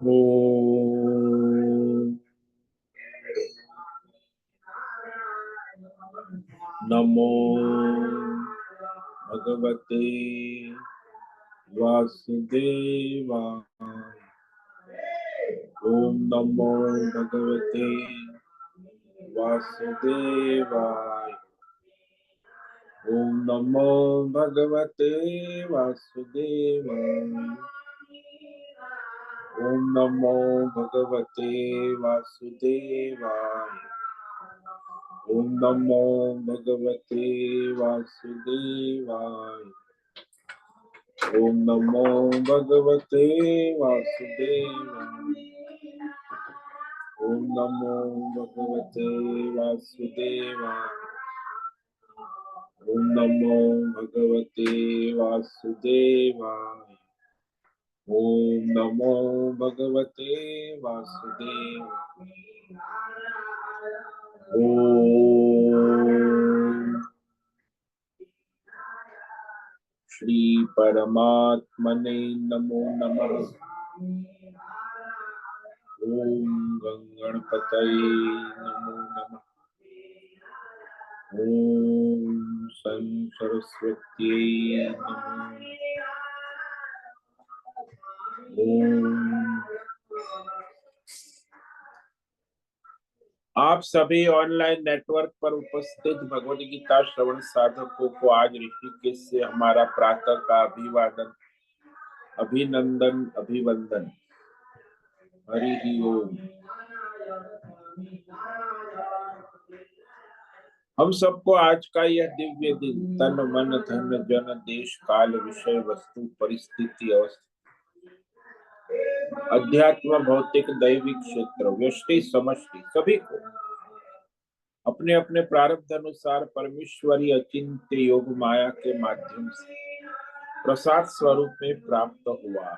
ओम नमो भगवते वासुदेवाय। ओम नमो भगवते वासुदेवाय। ओम नमो भगवते वासुदेवाय। ओम नमो भगवते वासुदेवाय। ओम नमो भगवते वासुदेवाय। ओम नमो भगवते वासुदेवाय। ओम नमो भगवते वासुदेवाय। ओम नमो भगवते वासुदेवाय। ओम नमो भगवते वासुदेवाय। ओम श्री परमात्मने नमो नमः। ओम गंगणपतये नमो नमः। ओम सं सरस्वत्यै नमः। ओम आप सभी ऑनलाइन नेटवर्क पर उपस्थित भगवद गीता श्रवण साधकों को आज ऋषिकेश से हमारा प्रातः का अभिवादन, अभिनंदन, अभिवंदन। हरि ओम। हम सबको आज का यह दिव्य दिन तन मन धन जन देश काल विषय वस्तु परिस्थिति अवस्था अध्यात्म भौतिक दैविक क्षेत्र व्यष्टि समष्टि सभी को अपने अपने प्रारब्ध अनुसार परमेश्वरी अचिंत्य योग माया के माध्यम से प्रसाद स्वरूप में प्राप्त हुआ।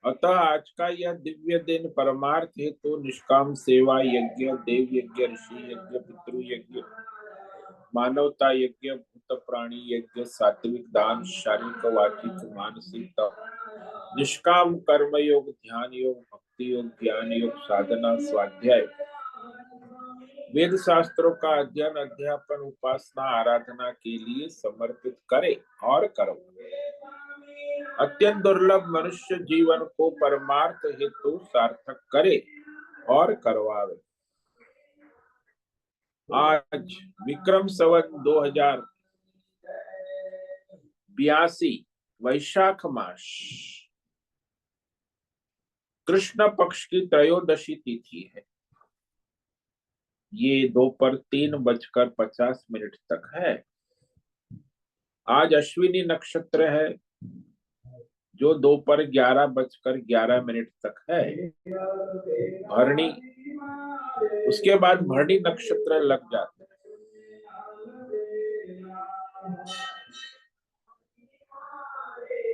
अतः आज का यह दिव्य दिन परमार्थ हेतु निष्काम सेवा यज्ञ, देव यज्ञ, ऋषि यज्ञ, पितृ यज्ञ, मानवता यज्ञ, भूत प्राणी यज्ञ, सात्विक दान, शारीरिक वाचिक मानसिक तप, निष्काम कर्म योग, ध्यान योग, भक्ति योग, ज्ञान योग, साधना, स्वाध्याय, वेद शास्त्रों का अध्ययन, अध्यापन, उपासना, आराधना के लिए समर्पित करे और करो। अत्यंत दुर्लभ मनुष्य जीवन को परमार्थ हेतु सार्थक करे और करवावे। आज विक्रम संवत 2082 वैशाख मास कृष्ण पक्ष की त्रयोदशी तिथि है। ये दोपहर 3:50 तक है। आज अश्विनी नक्षत्र है जो दोपहर 11:11 तक है। भरणी, उसके बाद भरणी नक्षत्र लग जाते हैं।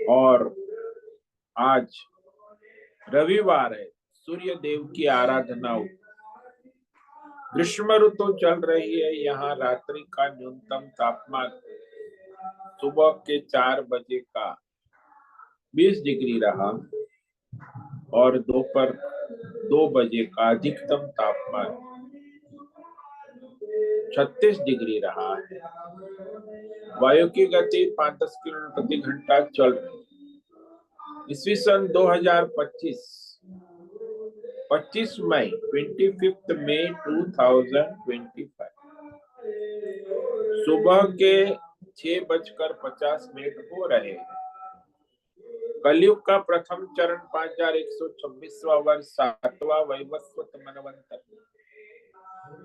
और आज रविवार है, सूर्य देव की आराधना। ग्रीष्म ऋतु चल रही है। यहाँ रात्रि का न्यूनतम तापमान सुबह के 4 बजे का 20 डिग्री रहा और दोपहर 2 बजे का अधिकतम तापमान 36 डिग्री रहा है। वायु की गति 5-10 किलोमीटर प्रति घंटा चल रही है। ईस्वी सन 2025 25 मई 25 मई 2025 सुबह के 6:50 हो रहे हैं। कलयुग का प्रथम चरण 5126वां वर्ष 7वां वैवस्वत मनवंतर।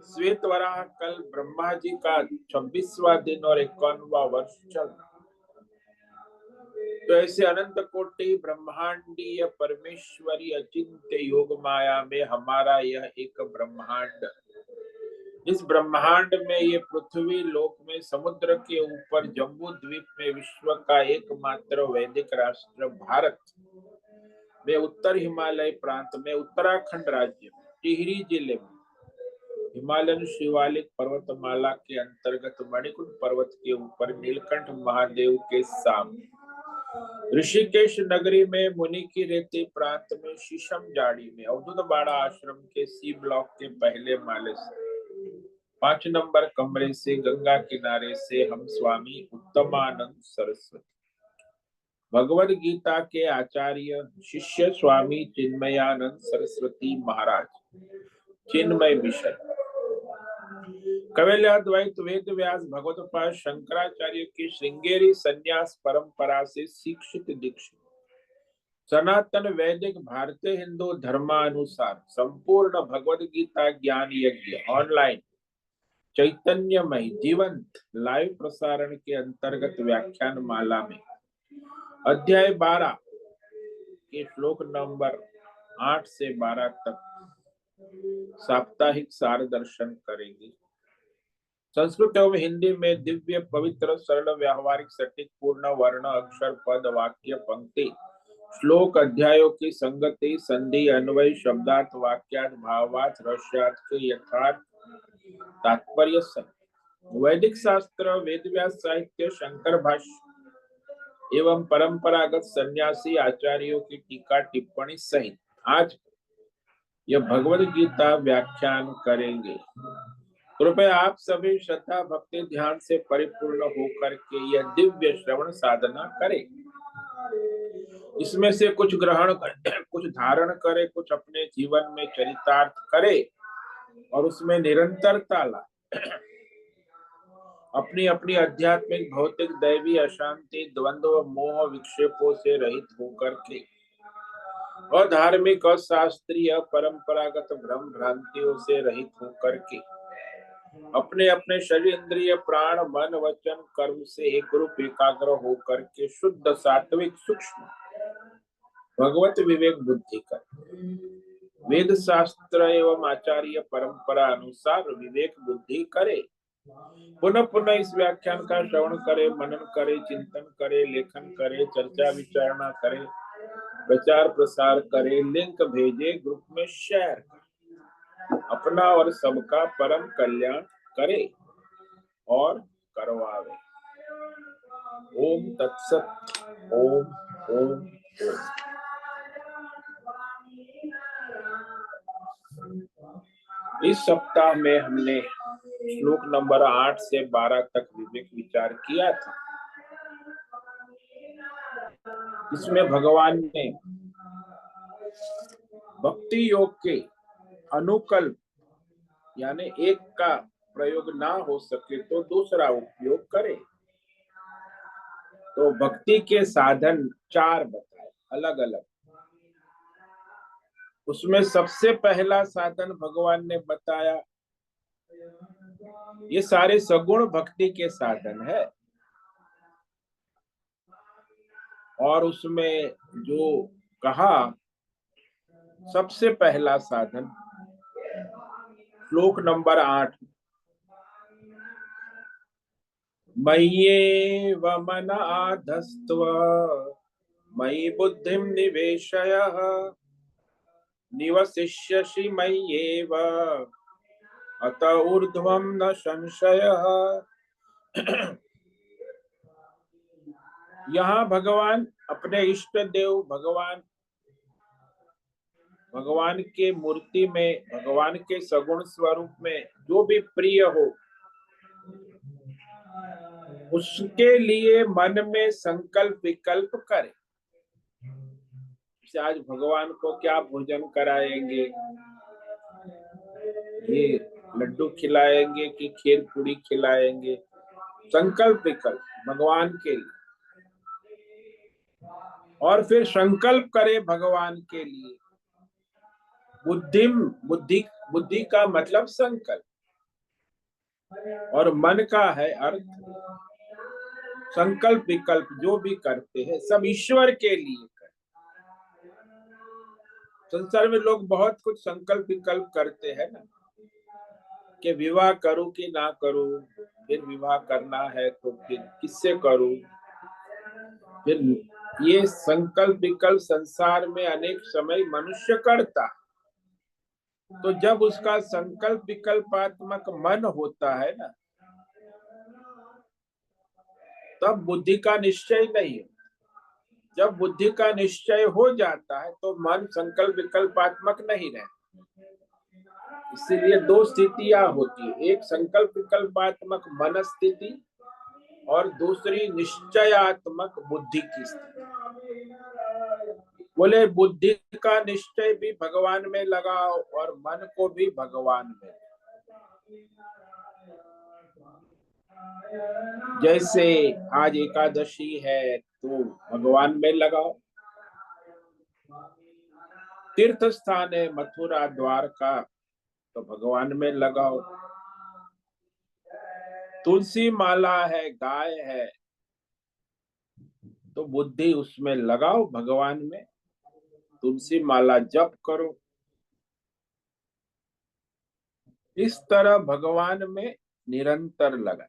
श्वेत वराह कल ब्रह्मा जी का 26वां दिन और 51वां वर्ष चल रहा। तो ऐसे अनंत कोटि ब्रह्मांडीय परमेश्वरी अचिंत्य योग माया में हमारा यह एक ब्रह्मांड, इस ब्रह्मांड में ये पृथ्वी लोक में समुद्र के ऊपर जम्बू द्वीप में विश्व का एकमात्र वैदिक राष्ट्र भारत में उत्तर हिमालय प्रांत में उत्तराखंड राज्य में टिहरी जिले में हिमालयन शिवालिक पर्वतमाला के अंतर्गत मणिकुंड पर्वत के ऊपर नीलकंठ महादेव के सामने ऋषिकेश नगरी में मुनि की रेती प्रांत में शीशम जाड़ी में अवधूत बाड़ा आश्रम के सी ब्लॉक के पहले माले से 5 नंबर कमरे से गंगा किनारे से हम स्वामी उत्तमानंद सरस्वती भगवद गीता के आचार्य शिष्य स्वामी चिन्मयानंद सरस्वती महाराज चिन्मय मिशन कवैल्य द्वैत वेद व्यास भगवतपाद शंकराचार्य की श्रृंगेरी संन्यास परंपरा से शिक्षित दीक्षित सनातन वैदिक भारतीय हिंदू धर्मानुसार संपूर्ण भगवद गीता ज्ञान यज्ञ ऑनलाइन चैतन्यमय जीवंत लाइव प्रसारण के अंतर्गत व्याख्यान माला में अध्याय 12 के श्लोक नंबर 8 से 12 तक साप्ताहिक सार दर्शन करेंगे। संस्कृत एवं हिंदी में दिव्य पवित्र सरल व्यावहारिक सटीक पूर्ण वर्ण अक्षर पद वाक्य पंक्ति श्लोक अध्यायों की संगति संधि अन्वय शब्दार्थ वाक्यार्थ भावार्थ रहस्यार्थ के यथार्थ तात्पर्य वैदिक शास्त्र वेद व्यास साहित्य शंकर भाष्य एवं परंपरागत सन्यासी आचार्यों की टीका टिप्पणी सहित आज यह भगवद गीता व्याख्यान करेंगे। कृपया आप सभी श्रद्धा भक्ति ध्यान से परिपूर्ण होकर के यह दिव्य श्रवण साधना करें। इसमें से कुछ ग्रहण करें, कुछ धारण करें, कुछ अपने जीवन में चरितार्थ करें और उसमें निरंतरता लाए। अपनी अपनी आध्यात्मिक भौतिक दैवी अशांति द्वंद्व मोह विक्षेपों से रहित होकर के और धार्मिक और शास्त्रीय परंपरागत भ्रम भ्रांतियों से रहित होकर के अपने अपने शरीर इंद्रिय प्राण मन वचन कर्म से एक रूप एकाग्र होकर के शुद्ध सात्विक सूक्ष्म भगवत विवेक बुद्धि कर वेद शास्त्र एवं आचार्य परंपरा अनुसार विवेक बुद्धि करे। पुनः पुनः इस व्याख्यान का श्रवण करे, मनन करे, चिंतन करे, लेखन करे, चर्चा विचारणा करे, प्रचार प्रसार करे, लिंक भेजे, ग्रुप में शेयर करे, अपना और सबका परम कल्याण करे और करवावे। ओम तत्सत। ओम ओम इस सप्ताह में हमने श्लोक नंबर 8 से 12 तक विवेक विचार किया था। इसमें भगवान ने भक्ति योग के अनुकल्प यानी एक का प्रयोग ना हो सके तो दूसरा उपयोग करे। तो भक्ति के साधन 4 बताए अलग अलग। उसमें सबसे पहला साधन भगवान ने बताया, ये सारे सगुण भक्ति के साधन है। और उसमें जो कहा सबसे पहला साधन श्लोक नंबर 8 मय्येव मन आधस्त्व मयि बुद्धिं निवेशय निवसिष्यसि मय्येव अत ऊर्ध्वं न संशयः। यहाँ भगवान अपने इष्ट देव भगवान के मूर्ति में भगवान के सगुण स्वरूप में जो भी प्रिय हो उसके लिए मन में संकल्प विकल्प करे। आज भगवान को क्या भोजन कराएंगे, ये लड्डू खिलाएंगे कि खीर पूरी खिलाएंगे, संकल्प विकल्प भगवान के लिए। और फिर संकल्प करे भगवान के लिए। बुद्धि का मतलब संकल्प और मन का है अर्थ। संकल्प विकल्प जो भी करते हैं सब ईश्वर के लिए करते। संसार में लोग बहुत कुछ संकल्प विकल्प करते हैं ना, कि विवाह करूं कि ना करूं, फिर विवाह करना है तो फिर किससे करूं। फिर ये संकल्प विकल्प संसार में अनेक समय मनुष्य करता। तो जब उसका संकल्प विकल्पात्मक मन होता है ना, तब बुद्धि का निश्चय नहीं है। जब बुद्धि का निश्चय हो जाता है तो मन संकल्प विकल्पात्मक नहीं रहता। इसीलिए दो स्थितियां होती है, एक संकल्प विकल्पात्मक मन स्थिति और दूसरी निश्चयात्मक बुद्धि की स्थिति। बोले बुद्धि का निश्चय भी भगवान में लगाओ और मन को भी भगवान में। जैसे आज एकादशी है तो भगवान में लगाओ, तीर्थ स्थान है मथुरा द्वारका तो भगवान में लगाओ, तुलसी माला है गाय है तो बुद्धि उसमें लगाओ भगवान में, तुलसी माला जप करो। इस तरह भगवान में निरंतर लगाए।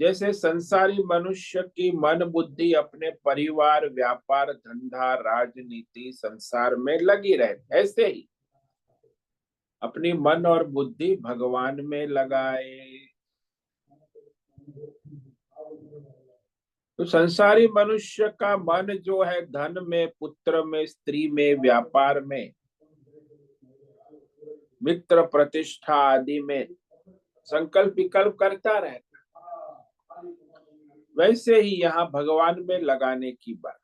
जैसे संसारी मनुष्य की मन बुद्धि अपने परिवार व्यापार धंधा राजनीति संसार में लगी रहे, ऐसे ही अपनी मन और बुद्धि भगवान में लगाए। तो संसारी मनुष्य का मन जो है धन में पुत्र में स्त्री में व्यापार में मित्र प्रतिष्ठा आदि में संकल्प विकल्प करता रहता, वैसे ही यहाँ भगवान में लगाने की बात।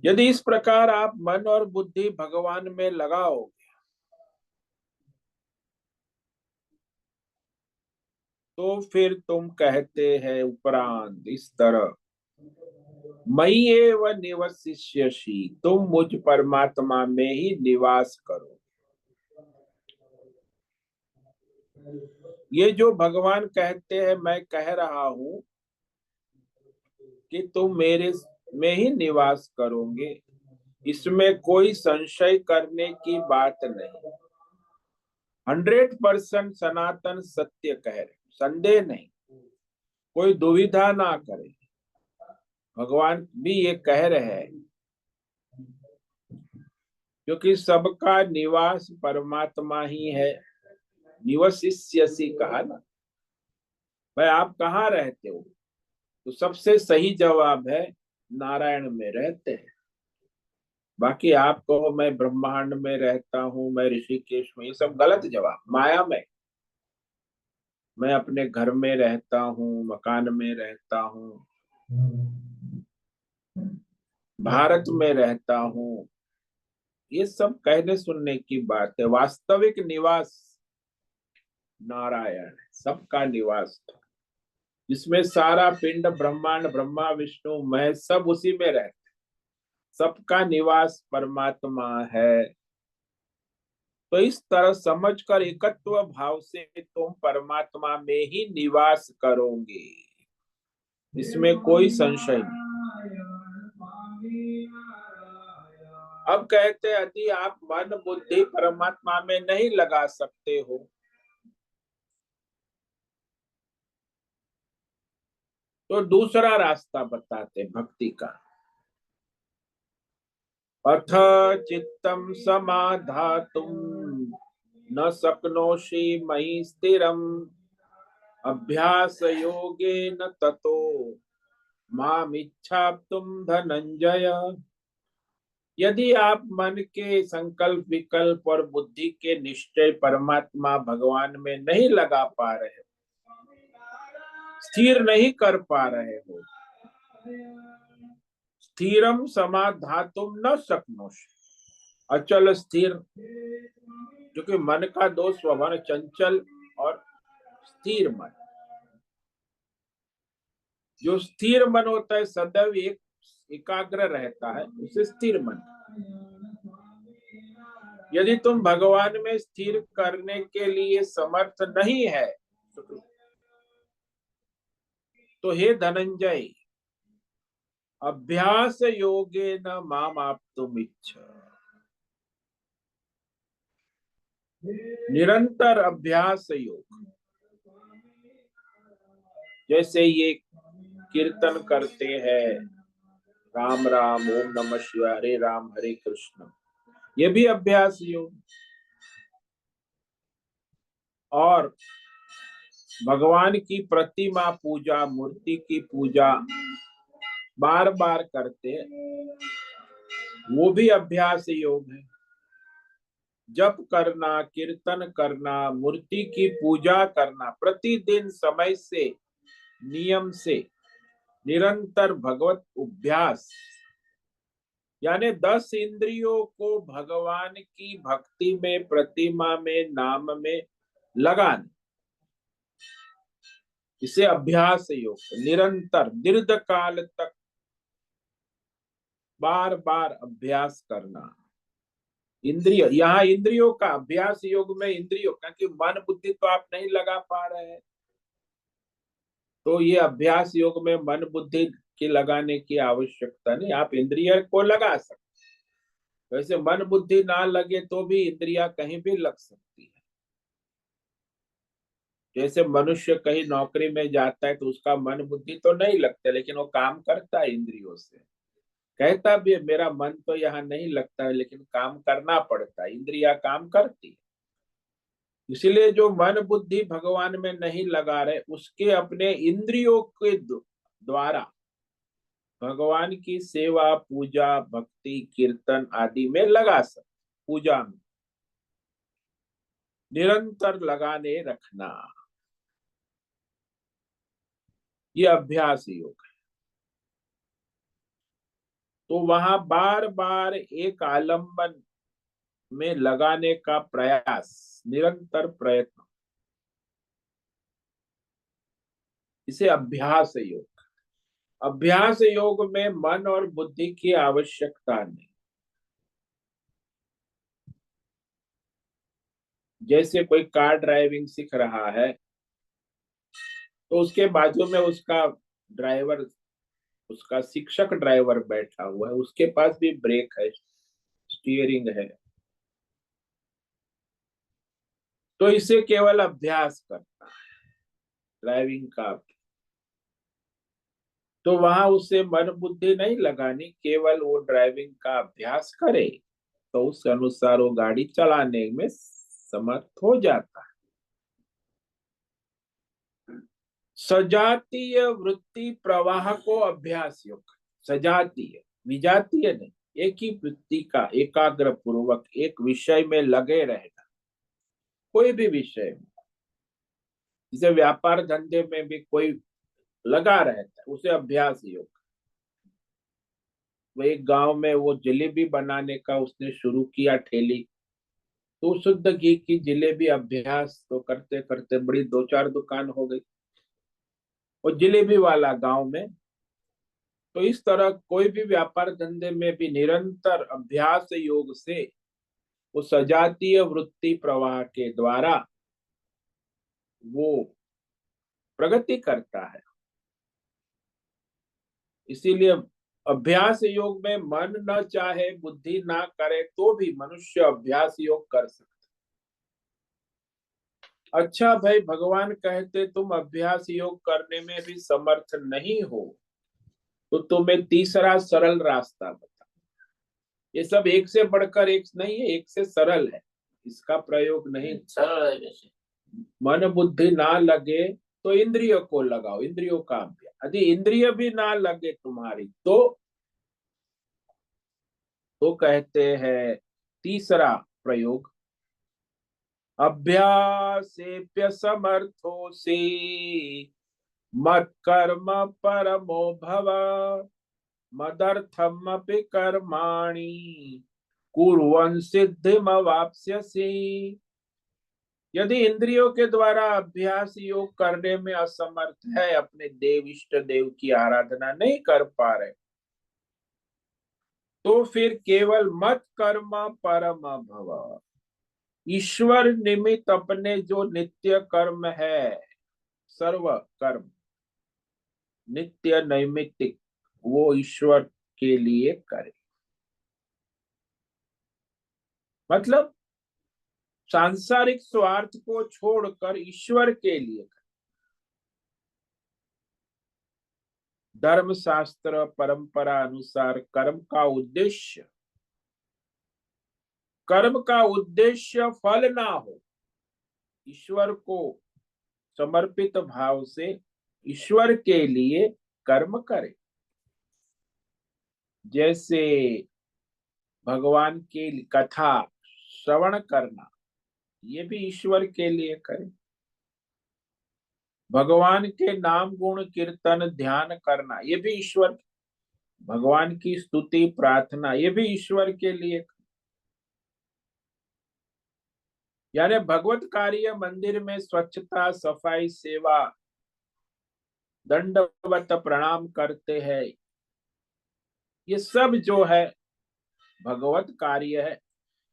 यदि इस प्रकार आप मन और बुद्धि भगवान में लगाओ तो फिर तुम कहते हैं उपरांत इस तरह मयि एव निवसिष्यसि, तुम मुझ परमात्मा में ही निवास करो। ये जो भगवान कहते हैं मैं कह रहा हूं कि तुम मेरे में ही निवास करोगे, इसमें कोई संशय करने की बात नहीं। 100% सनातन सत्य कह रहे, संदेह नहीं, कोई दुविधा ना करे। भगवान भी ये कह रहे हैं क्योंकि सबका निवास परमात्मा ही है। निवसिष्यसि कहा ना, भाई आप कहाँ रहते हो, तो सबसे सही जवाब है नारायण में रहते हैं। बाकी आप कहो मैं ब्रह्मांड में रहता हूँ, मैं ऋषिकेश में, ये सब गलत जवाब। माया में, मैं अपने घर में रहता हूँ, मकान में रहता हूँ, भारत में रहता हूँ, ये सब कहने सुनने की बात है। वास्तविक निवास नारायण, सबका निवास था, जिसमें सारा पिंड ब्रह्मांड ब्रह्मा विष्णु महेश सब उसी में रहते, सबका निवास परमात्मा है। तो इस तरह समझकर एकत्व भाव से तुम परमात्मा में ही निवास करोगे, इसमें कोई संशय नहीं। अब कहते यदि आप मन बुद्धि परमात्मा में नहीं लगा सकते हो तो दूसरा रास्ता बताते भक्ति का। अथ चित्तम समाधातुम न शक्नोषि मयि स्थिरम अभ्यास योगेन ततो मामिच्छाप्तुम धनंजय। यदि आप मन के संकल्प विकल्प और बुद्धि के निश्चय परमात्मा भगवान में नहीं लगा पा रहे, स्थिर नहीं कर पा रहे हो, स्थिरम समाधातुम न शक्नोषि, अचल स्थिर, क्योंकि मन का दो स्वभाव चंचल और स्थिर मन। जो स्थिर मन होता है सदैव एक एकाग्र रहता है, उसे स्थिर मन। यदि तुम भगवान में स्थिर करने के लिए समर्थ नहीं है तो हे धनंजय, अभ्यास योगे न माम आप्तुम इच्छा, निरंतर अभ्यास योग, जैसे ये कीर्तन करते हैं राम राम ओम नमः शिवाय हरे राम हरे कृष्ण, ये भी अभ्यास योग। और भगवान की प्रतिमा पूजा, मूर्ति की पूजा बार बार करते, वो भी अभ्यास योग है। जप करना, कीर्तन करना, मूर्ति की पूजा करना, प्रतिदिन समय से, नियम से, निरंतर भगवत अभ्यास, यानी 10 इंद्रियों को भगवान की भक्ति में, प्रतिमा में, नाम में लगाना, इसे अभ्यास योग, निरंतर दीर्घ काल तक बार बार अभ्यास करना। इंद्रिय, यहाँ इंद्रियों का अभ्यास योग में इंद्रियों, क्योंकि मन बुद्धि तो आप नहीं लगा पा रहे हैं, तो ये अभ्यास योग में मन बुद्धि की लगाने की आवश्यकता नहीं, आप इंद्रिय को लगा सकते। वैसे मन बुद्धि ना लगे तो भी इंद्रिया कहीं भी लग सकती है। जैसे मनुष्य कहीं नौकरी में जाता है तो उसका मन बुद्धि तो नहीं लगता, लेकिन वो काम करता है इंद्रियों से, कहता भी है, मेरा मन तो यहाँ नहीं लगता है, लेकिन काम करना पड़ता है, इंद्रिया काम करती है। इसलिए जो मन बुद्धि भगवान में नहीं लगा रहे, उसके अपने इंद्रियों के द्वारा भगवान की सेवा, पूजा, भक्ति, कीर्तन आदि में लगा सकते। पूजा में निरंतर लगाने रखना, ये अभ्यास योग है। तो वहां बार बार एक आलंबन में लगाने का प्रयास, निरंतर प्रयत्न, इसे अभ्यास योग। अभ्यास योग में मन और बुद्धि की आवश्यकता नहीं। जैसे कोई कार ड्राइविंग सीख रहा है तो उसके बाजू में उसका ड्राइवर, उसका शिक्षक ड्राइवर बैठा हुआ है, उसके पास भी ब्रेक है, स्टीयरिंग है, तो इसे केवल अभ्यास करना है ड्राइविंग का। तो वहां उसे मन बुद्धि नहीं लगानी, केवल वो ड्राइविंग का अभ्यास करे तो उस अनुसार वो गाड़ी चलाने में समर्थ हो जाता है। सजातीय वृत्ति प्रवाह को अभ्यास योग। सजातीय, विजातीय नहीं, एक ही वृत्ति का एकाग्र पूर्वक एक विषय में लगे रहना, कोई भी विषय में। जैसे व्यापार धंधे में भी कोई लगा रहता है, उसे अभ्यास योग। वो एक गांव में वो जलेबी बनाने का उसने शुरू किया ठेली, तो शुद्ध घी की जलेबी अभ्यास तो करते करते बड़ी 2-4 दुकान हो गई, वो जलेबी वाला गांव में। तो इस तरह कोई भी व्यापार धंधे में भी निरंतर अभ्यास योग से वो सजातीय वृत्ति प्रवाह के द्वारा वो प्रगति करता है। इसीलिए अभ्यास योग में मन न चाहे, बुद्धि ना करे, तो भी मनुष्य अभ्यास योग कर सकता। अच्छा भाई, भगवान कहते तुम अभ्यास योग करने में भी समर्थ नहीं हो, तो तुम्हें तीसरा सरल रास्ता बता। ये सब एक से बढ़कर एक नहीं है, एक से सरल है, इसका प्रयोग नहीं। सरल है, जैसे मन बुद्धि ना लगे तो इंद्रियों को लगाओ, इंद्रियों का अभ्यास। यदि इंद्रिय भी ना लगे तुम्हारी तो कहते हैं तीसरा प्रयोग, अभ्यासेप्य समर्थोऽसि मत कर्म परमो भव मदर्थमपि कर्माणि कुर्वन् सिद्धिमवाप्स्यसि। यदि इंद्रियों के द्वारा अभ्यास योग करने में असमर्थ है, अपने देव इष्ट देव की आराधना नहीं कर पा रहे, तो फिर केवल मत कर्म परम भव, ईश्वर निमित्त अपने जो नित्य कर्म है, सर्व कर्म नित्य नैमित्तिक, वो ईश्वर के लिए करे। मतलब सांसारिक स्वार्थ को छोड़कर ईश्वर के लिए करे। धर्म शास्त्र परंपरा अनुसार कर्म का उद्देश्य फल ना हो, ईश्वर को समर्पित भाव से ईश्वर के लिए कर्म करे। जैसे भगवान की कथा श्रवण करना, ये भी ईश्वर के लिए करे। भगवान के नाम गुण कीर्तन ध्यान करना, ये भी ईश्वर, भगवान की स्तुति प्रार्थना, ये भी ईश्वर के लिए। यानी भगवत कार्य मंदिर में स्वच्छता सफाई सेवा दंडवत प्रणाम करते हैं, ये सब जो है भगवत कार्य है।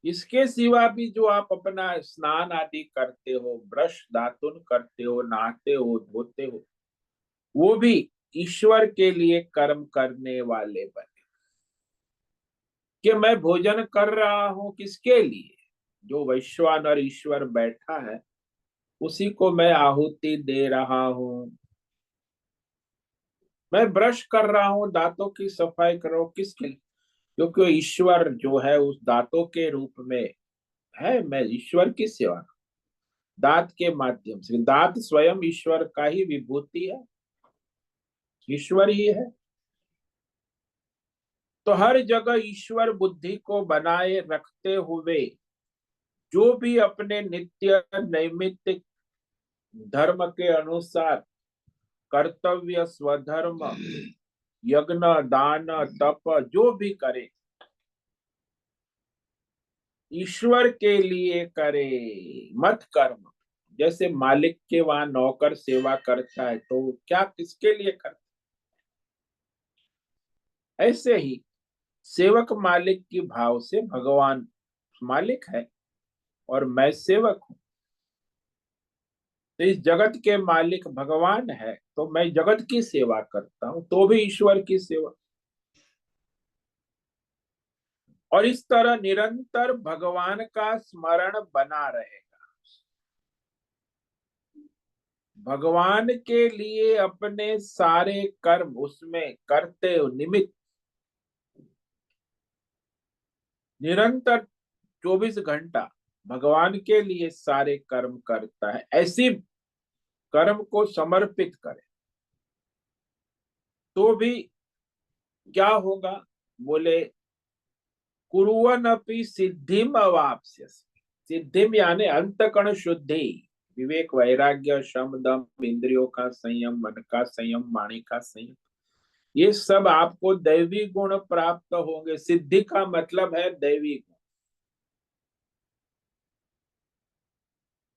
इसके सिवा भी जो आप अपना स्नान आदि करते हो, ब्रश दातुन करते हो, नहाते हो, धोते हो, वो भी ईश्वर के लिए कर्म करने वाले बने। कि मैं भोजन कर रहा हूं किसके लिए? जो वैश्वानर ईश्वर बैठा है उसी को मैं आहुति दे रहा हूं। मैं ब्रश कर रहा हूं, दांतों की सफाई कर रहा हूं, किसके लिए? क्योंकि ईश्वर जो है उस दांतों के रूप में है, मैं ईश्वर की सेवा, दांत के माध्यम से, दांत स्वयं ईश्वर का ही विभूति है, ईश्वर ही है। तो हर जगह ईश्वर बुद्धि को बनाए रखते हुए जो भी अपने नित्य नैमित्तिक धर्म के अनुसार कर्तव्य स्वधर्म यज्ञ दान तप जो भी करे ईश्वर के लिए करे, मत कर्म। जैसे मालिक के वहां नौकर सेवा करता है तो क्या किसके लिए करता है? ऐसे ही सेवक मालिक की भाव से भगवान मालिक है और मैं सेवक हूं। तो इस जगत के मालिक भगवान है तो मैं जगत की सेवा करता हूं, तो भी ईश्वर की सेवा। और इस तरह निरंतर भगवान का स्मरण बना रहेगा। भगवान के लिए अपने सारे कर्म उसमें करते हो, निमित्त निरंतर 24 घंटा भगवान के लिए सारे कर्म करता है, ऐसी कर्म को समर्पित करे तो भी क्या होगा? बोले कुरुवन अपि सिद्धिम अवाप्स्यसि। सिद्धिम यानी अंतकण शुद्धि, विवेक वैराग्य शम दम इंद्रियों का संयम, मन का संयम, वाणी का संयम, ये सब आपको दैवी गुण प्राप्त होंगे। सिद्धि का मतलब है दैवी गुण।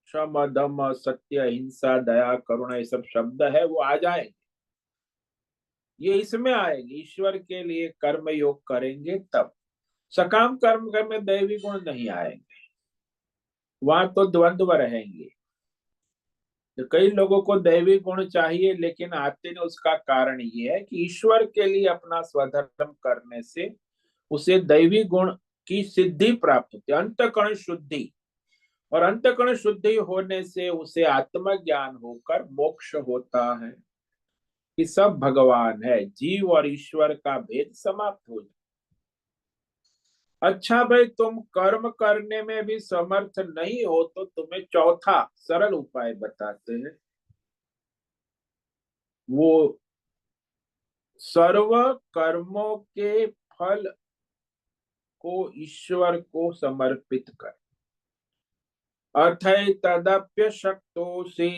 शम दम सत्य हिंसा दया करुणा ये सब शब्द है, वो आ जाएंगे, ये इसमें आएंगे। ईश्वर के लिए कर्म योग करेंगे तब। सकाम कर्म में दैवी गुण नहीं आएंगे, वहां तो द्वंद्व रहेंगे। तो कई लोगों को दैवी गुण चाहिए लेकिन आते नहीं, उसका कारण ये है कि ईश्वर के लिए अपना स्वधर्म करने से उसे दैवी गुण की सिद्धि प्राप्त होती है, अंतकरण शुद्धि। और अंतकरण शुद्धि होने से उसे आत्मज्ञान होकर मोक्ष होता है कि सब भगवान है, जीव और ईश्वर का भेद समाप्त हो जाए। अच्छा भाई, तुम कर्म करने में भी समर्थ नहीं हो तो तुम्हें चौथा सरल उपाय बताते हैं। वो सर्व कर्मों के फल को ईश्वर को समर्पित कर। अथै तदप्य शक्तोषि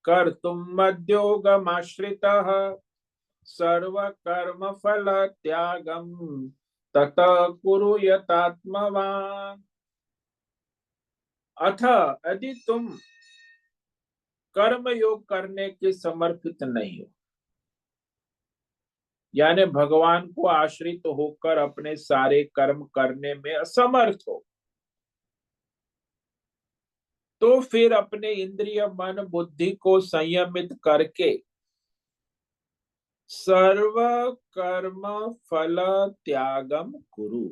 कर्तुम मद्योगमाश्रितः सर्व कर्म फल त्यागम तत कुरु यतात्मवान्। अथ यदि तुम कर्म योग करने के समर्पित नहीं हो, यानी भगवान को आश्रित होकर अपने सारे कर्म करने में असमर्थ हो, तो फिर अपने इंद्रिय मन बुद्धि को संयमित करके सर्व कर्म फल त्यागम कुरु।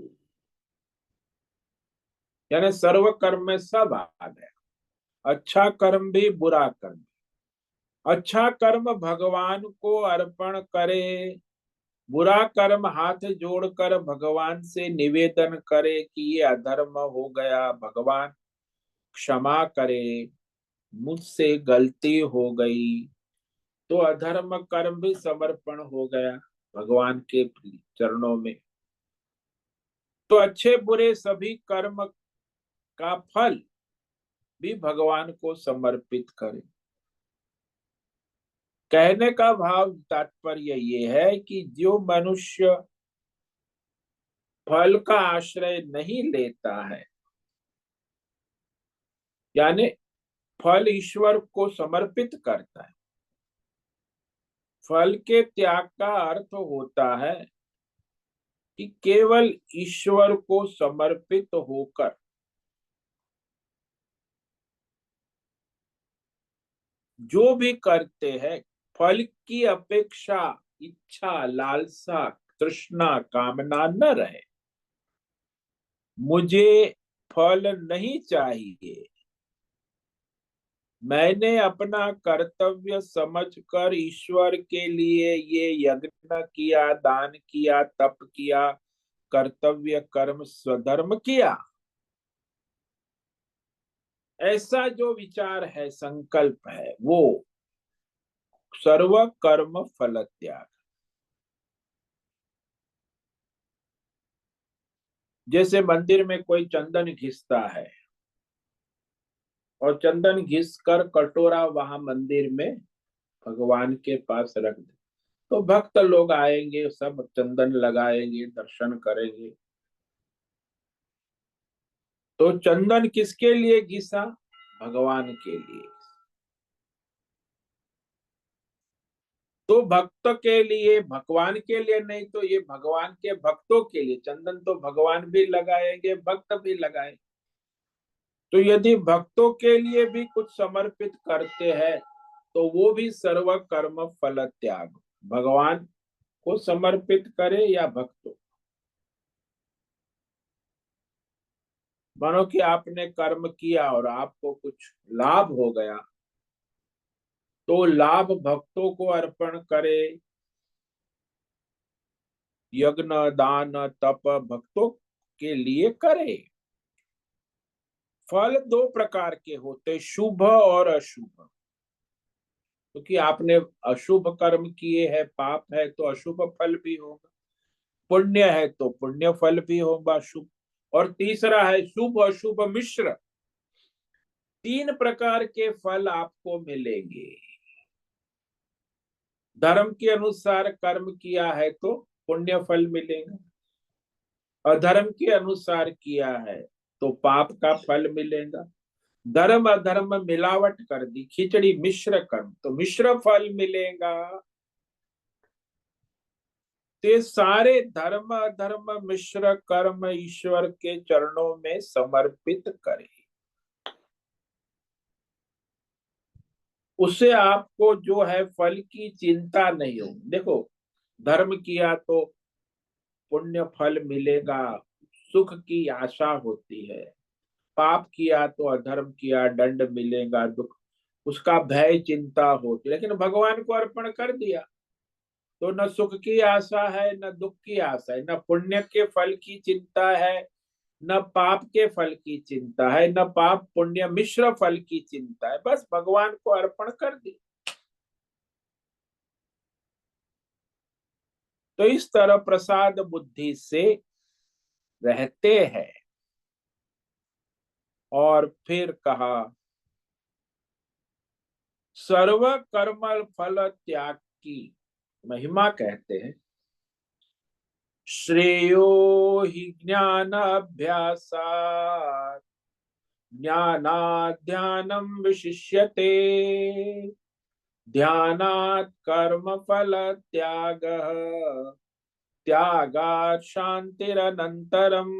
यानी सर्व कर्म में सब आ गया, अच्छा कर्म भी बुरा कर्म। अच्छा कर्म भगवान को अर्पण करे, बुरा कर्म हाथ जोड़कर भगवान से निवेदन करे कि ये अधर्म हो गया, भगवान क्षमा करे। मुझसे गलती हो गई, तो अधर्म कर्म भी समर्पण हो गया भगवान के चरणों में। तो अच्छे बुरे सभी कर्म का फल भी भगवान को समर्पित करें। कहने का भाव तात्पर्य ये है कि जो मनुष्य फल का आश्रय नहीं लेता है, यानी फल ईश्वर को समर्पित करता है। फल के त्याग का अर्थ होता है कि केवल ईश्वर को समर्पित होकर जो भी करते हैं, फल की अपेक्षा, इच्छा, लालसा, तृष्णा, कामना न रहे। मुझे फल नहीं चाहिए, मैंने अपना कर्तव्य समझकर ईश्वर के लिए ये यज्ञ किया, दान किया, तप किया, कर्तव्य कर्म स्वधर्म किया, ऐसा जो विचार है, संकल्प है, वो सर्व कर्म फल त्याग। जैसे मंदिर में कोई चंदन घिसता है और चंदन घिस कर कटोरा वहां मंदिर में भगवान के पास रख दे, तो भक्त लोग आएंगे, सब चंदन लगाएंगे, दर्शन करेंगे। तो चंदन किसके लिए घिसा? भगवान के लिए। तो भक्त के लिए, भगवान के लिए नहीं, तो ये भगवान के भक्तों के लिए। चंदन तो भगवान भी लगाएंगे, भक्त भी लगाए। तो यदि भक्तों के लिए भी कुछ समर्पित करते हैं, तो वो भी सर्व कर्म फल त्याग। भगवान को समर्पित करे या भक्तों। मानो कि आपने कर्म किया और आपको कुछ लाभ हो गया, तो लाभ भक्तों को अर्पण करे। यज्ञ, दान, तप भक्तों के लिए करे। फल दो प्रकार के होते, शुभ और अशुभ। क्योंकि आपने अशुभ कर्म किए हैं, पाप है, तो अशुभ फल भी होगा। पुण्य है तो पुण्य फल भी होगा, शुभ। और तीसरा है शुभ अशुभ मिश्र। तीन प्रकार के फल आपको मिलेंगे। धर्म के अनुसार कर्म किया है तो पुण्य फल मिलेगा, अधर्म के अनुसार किया है तो पाप का फल मिलेगा। धर्म अधर्म मिलावट कर दी, खिचड़ी मिश्र कर्म, तो मिश्र फल मिलेगा। ते सारे धर्म अधर्म मिश्र कर्म ईश्वर के चरणों में समर्पित करें। उससे आपको जो है फल की चिंता नहीं हो। देखो, धर्म किया तो पुण्य फल मिलेगा, सुख की आशा होती है। पाप किया तो अधर्म किया, दंड मिलेगा, दुख, उसका भय चिंता होती। लेकिन भगवान को अर्पण कर दिया तो न सुख की आशा है, न दुख की आशा है, न पुण्य के फल की चिंता है, न पाप के फल की चिंता है, न पाप पुण्य मिश्र फल की चिंता है। बस भगवान को अर्पण कर दी। तो इस तरह प्रसाद बुद्धि से रहते हैं। और फिर कहा, सर्व कर्म फल त्याग की महिमा कहते हैं। श्रेयो हि ज्ञान अभ्यासात् ज्ञानात् ध्यानं विशिष्यते, ध्यानात् कर्म फल त्यागः, त्यागात् शांतिरनंतरम।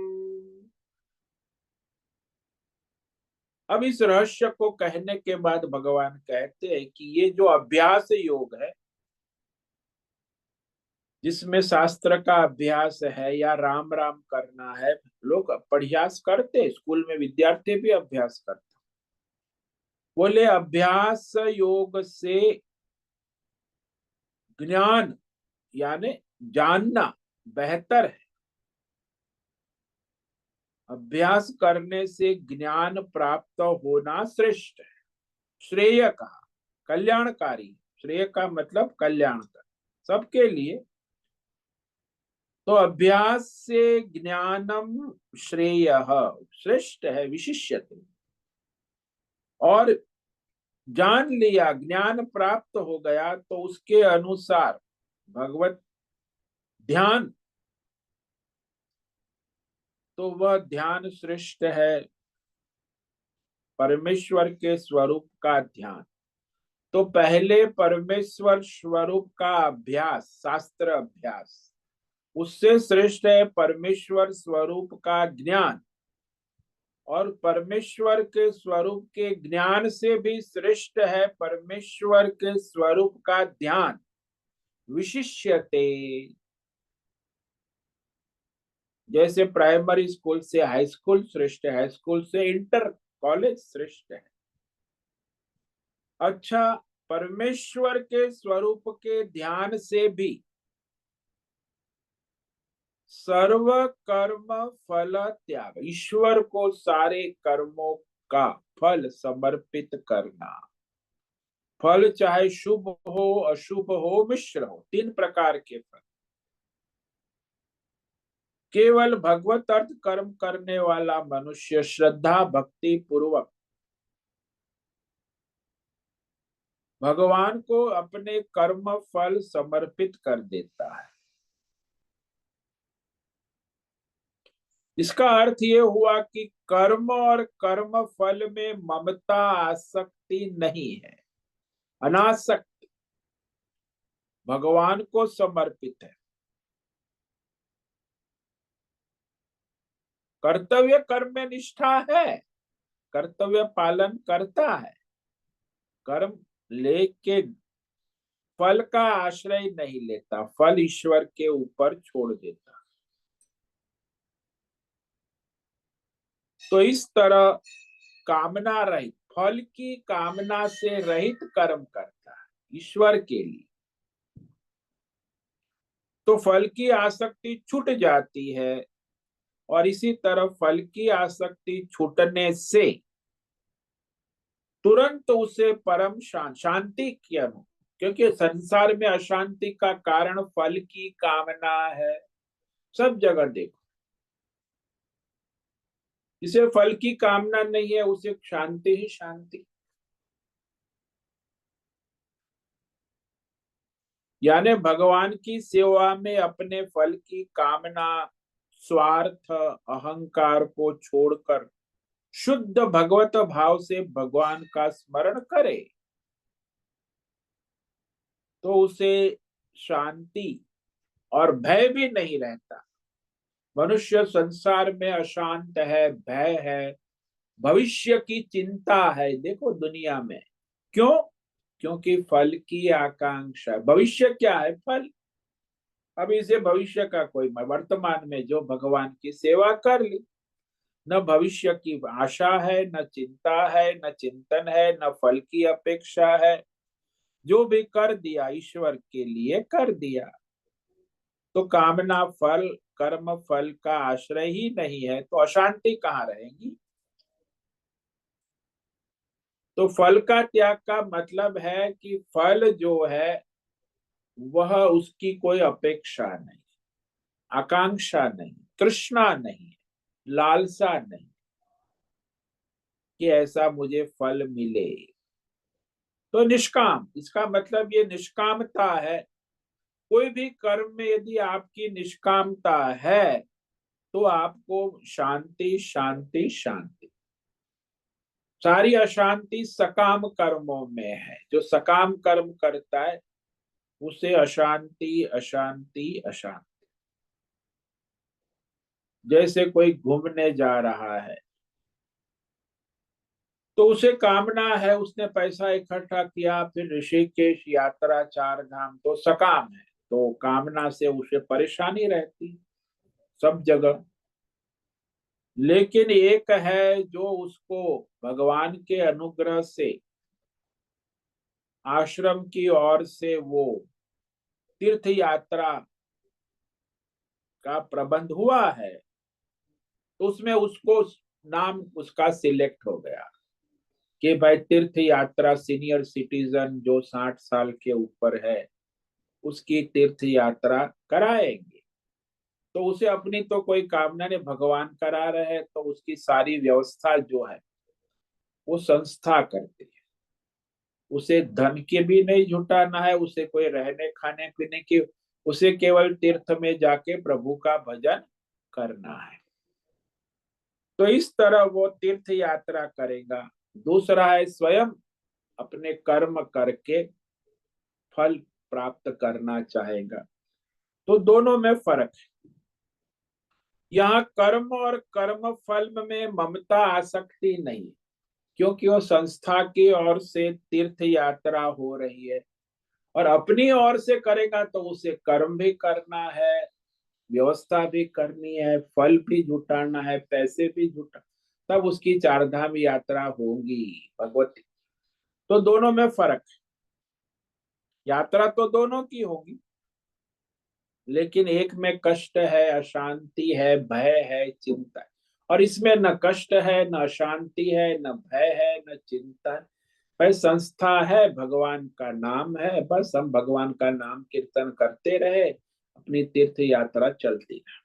अब इस रहस्य को कहने के बाद भगवान कहते हैं कि ये जो अभ्यास योग है, जिसमें शास्त्र का अभ्यास है या राम राम करना है, लोग अभ्यास करते, स्कूल में विद्यार्थी भी अभ्यास करते। बोले अभ्यास योग से ज्ञान, यानी जानना बेहतर है। अभ्यास करने से ज्ञान प्राप्त होना श्रेष्ठ है। श्रेय कहा, कल्याणकारी। श्रेय का मतलब कल्याणकारी सबके लिए। तो अभ्यास से ज्ञानम श्रेय श्रेष्ठ है, विशिष्यते। और जान लिया, ज्ञान प्राप्त हो गया, तो उसके अनुसार भगवत ध्यान, तो वह ध्यान श्रेष्ठ है, परमेश्वर के स्वरूप का ध्यान। तो पहले परमेश्वर स्वरूप का अभ्यास, शास्त्र अभ्यास, उससे श्रेष्ठ है परमेश्वर स्वरूप का ज्ञान। और परमेश्वर के स्वरूप के ज्ञान से भी श्रेष्ठ है परमेश्वर के स्वरूप का ध्यान, विशिष्यते। जैसे प्राइमरी स्कूल से हाई स्कूल श्रेष्ठ है, हाई स्कूल से इंटर कॉलेज श्रेष्ठ है। अच्छा, परमेश्वर के स्वरूप के ध्यान से भी सर्व कर्म फल त्याग, ईश्वर को सारे कर्मों का फल समर्पित करना। फल चाहे शुभ हो, अशुभ हो, मिश्र हो, तीन प्रकार के फल। केवल भगवत अर्थ कर्म करने वाला मनुष्य श्रद्धा भक्ति पूर्वक भगवान को अपने कर्म फल समर्पित कर देता है। इसका अर्थ ये हुआ कि कर्म और कर्म फल में ममता आसक्ति नहीं है, अनासक्त भगवान को समर्पित है। कर्तव्य कर्म में निष्ठा है, कर्तव्य पालन करता है, कर्म लेके फल का आश्रय नहीं लेता, फल ईश्वर के ऊपर छोड़ देता। तो इस तरह कामना रहित, फल की कामना से रहित कर्म करता है ईश्वर के लिए, तो फल की आसक्ति छूट जाती है। और इसी तरह फल की आसक्ति छूटने से तुरंत उसे परम शांति की अनुभव, क्योंकि संसार में अशांति का कारण फल की कामना है। सब जगह देखो, जिसे फल की कामना नहीं है उसे शांति ही शांति। यानी भगवान की सेवा में अपने फल की कामना, स्वार्थ, अहंकार को छोड़कर शुद्ध भगवत भाव से भगवान का स्मरण करे, तो उसे शांति और भय भी नहीं रहता। मनुष्य संसार में अशांत है, भय है, भविष्य की चिंता है। देखो दुनिया में क्यों? क्योंकि फल की आकांक्षा। भविष्य क्या है? फल। अब इसे भविष्य का कोई, वर्तमान में जो भगवान की सेवा कर ली, न भविष्य की आशा है, न चिंता है, न चिंतन है, न फल की अपेक्षा है। जो भी कर दिया ईश्वर के लिए कर दिया। तो कामना फल, कर्म फल का आश्रय ही नहीं है, तो अशांति कहाँ रहेगी? तो फल का त्याग का मतलब है कि फल जो है वह उसकी कोई अपेक्षा नहीं, आकांक्षा नहीं, तृष्णा नहीं, लालसा नहीं कि ऐसा मुझे फल मिले। तो निष्काम, इसका मतलब ये निष्कामता है। कोई भी कर्म में यदि आपकी निष्कामता है तो आपको शांति शांति शांति। सारी अशांति सकाम कर्मों में है। जो सकाम कर्म करता है उसे अशांति अशांति अशांति। जैसे कोई घूमने जा रहा है तो उसे कामना है, उसने पैसा इकट्ठा किया, फिर ऋषिकेश यात्रा, चार धाम, तो सकाम है। तो कामना से उसे परेशानी रहती सब जगह। लेकिन एक है जो उसको भगवान के अनुग्रह से, आश्रम की ओर से वो तीर्थ यात्रा का प्रबंध हुआ है, तो उसमें उसको नाम उसका सिलेक्ट हो गया। कि भाई तीर्थ यात्रा सीनियर सिटीजन जो 60 साल के ऊपर है उसकी तीर्थ यात्रा कराएंगे, तो उसे अपनी तो कोई कामना नहीं, भगवान करा रहे हैं तो उसकी सारी व्यवस्था जो है वो संस्था करती है। उसे धन के भी नहीं जुटाना है, उसे कोई रहने खाने पीने की, उसे केवल तीर्थ में जाके प्रभु का भजन करना है। तो इस तरह वो तीर्थ यात्रा करेगा। दूसरा है स्वयं अपने कर्म करके फल प्राप्त करना चाहेगा। तो दोनों में फर्क है। यहाँ कर्म और कर्म फल में ममता आसक्ति नहीं, क्योंकि वो संस्था की ओर से तीर्थ यात्रा हो रही है, और अपनी ओर से करेगा तो उसे कर्म भी करना है, व्यवस्था भी करनी है, फल भी जुटाना है, पैसे भी जुटा, तब उसकी चारधाम यात्रा होगी भगवती। तो दोनों में फर्क है। यात्रा तो दोनों की होगी, लेकिन एक में कष्ट है, अशांति है, भय है, चिंता है, और इसमें न कष्ट है, न अशांति है, न भय है, न चिंता है। भाई संस्था है, भगवान का नाम है, बस हम भगवान का नाम कीर्तन करते रहे, अपनी तीर्थ यात्रा चलती रहे।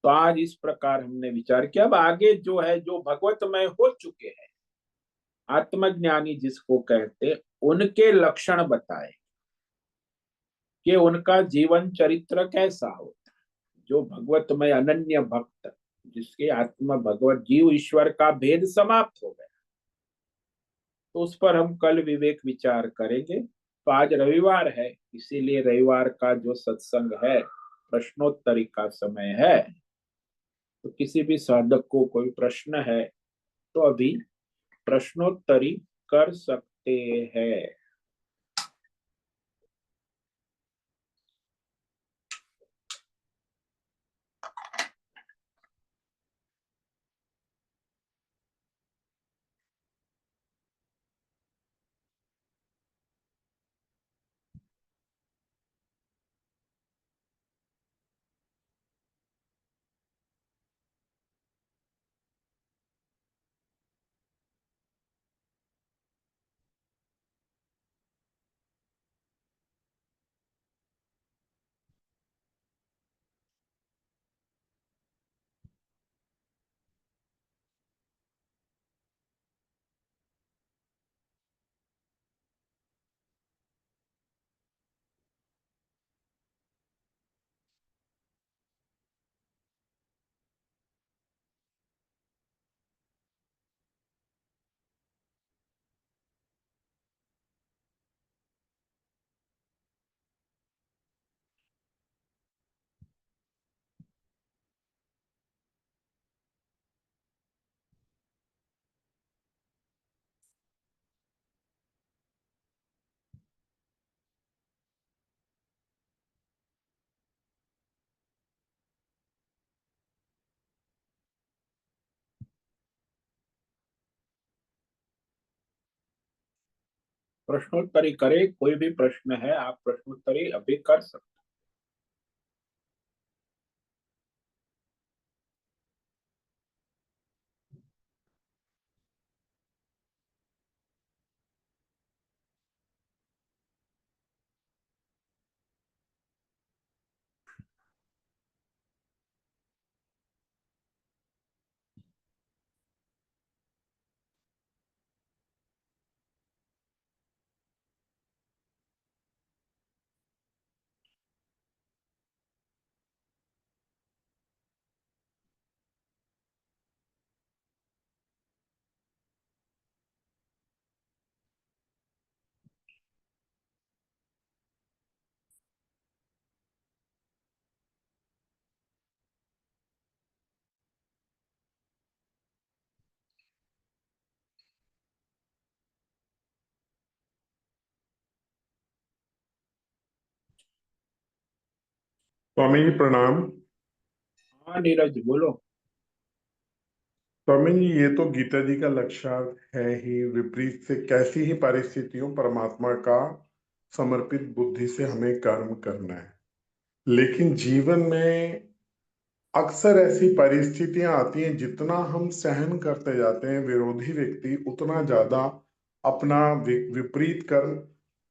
तो आज इस प्रकार हमने विचार किया। अब आगे जो है, जो भगवतमय हो चुके हैं, आत्मज्ञानी जिसको कहते, उनके लक्षण बताए कि उनका जीवन चरित्र कैसा होता है। जो भगवतमय अनन्य भक्त, जिसके आत्मा भगवत जीव ईश्वर का भेद समाप्त हो गया, तो उस पर हम कल विवेक विचार करेंगे। तो आज रविवार है, इसीलिए रविवार का जो सत्संग है प्रश्नोत्तरी का समय है। तो किसी भी साधक को कोई प्रश्न है तो अभी प्रश्नोत्तरी कर सकते हैं। प्रश्नोत्तरी करें, कोई भी प्रश्न है आप प्रश्नोत्तरी अभी कर सकते। स्वामी जी प्रणाम। हाँ नीरज बोलो। स्वामी जी, ये तो गीता जी का लक्ष्यार्थ है ही, विपरीत से कैसी ही परिस्थितियों परमात्मा का समर्पित बुद्धि से हमें कर्म करना है। लेकिन जीवन में अक्सर ऐसी परिस्थितियां आती हैं, जितना हम सहन करते जाते हैं विरोधी व्यक्ति उतना ज्यादा अपना विपरीत कर्म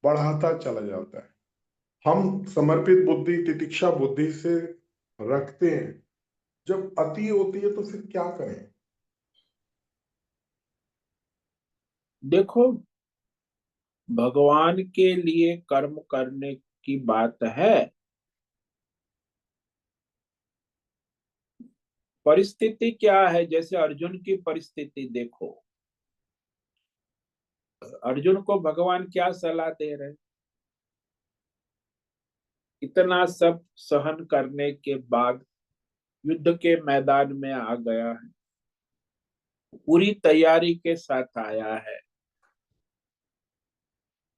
बढ़ाता चला जाता है। हम समर्पित बुद्धि तितिक्षा बुद्धि से रखते हैं, जब अति होती है तो फिर क्या करें? देखो, भगवान के लिए कर्म करने की बात है। परिस्थिति क्या है? जैसे अर्जुन की परिस्थिति देखो, अर्जुन को भगवान क्या सलाह दे रहे हैं? इतना सब सहन करने के बाद युद्ध के मैदान में आ गया है, पूरी तैयारी के साथ आया है।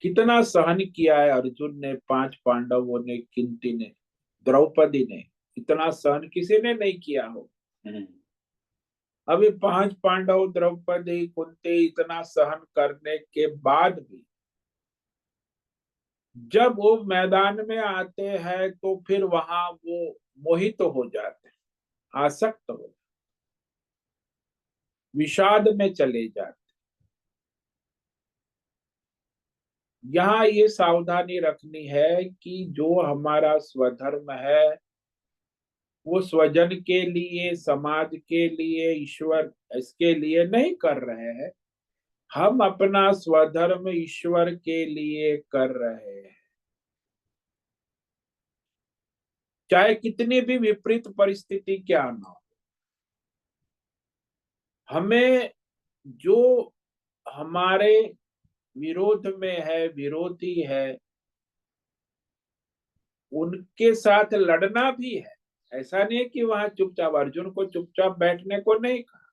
कितना सहन किया है अर्जुन ने, पांच पांडवों ने, किंती ने, द्रौपदी ने। इतना सहन किसी ने नहीं किया हो। अभी पांच पांडव, द्रौपदी, कुंती इतना सहन करने के बाद भी जब वो मैदान में आते हैं तो फिर वहां वो मोहित हो जाते हैं, आसक्त हो, विषाद में चले जाते। यहाँ ये सावधानी रखनी है कि जो हमारा स्वधर्म है वो स्वजन के लिए, समाज के लिए, ईश्वर इसके लिए नहीं कर रहे हैं। हम अपना स्वधर्म ईश्वर के लिए कर रहे हैं। चाहे कितनी भी विपरीत परिस्थिति क्या ना हो, हमें जो हमारे विरोध में है, विरोधी है, उनके साथ लड़ना भी है। ऐसा नहीं है कि वहां चुपचाप, अर्जुन को चुपचाप बैठने को नहीं कहा।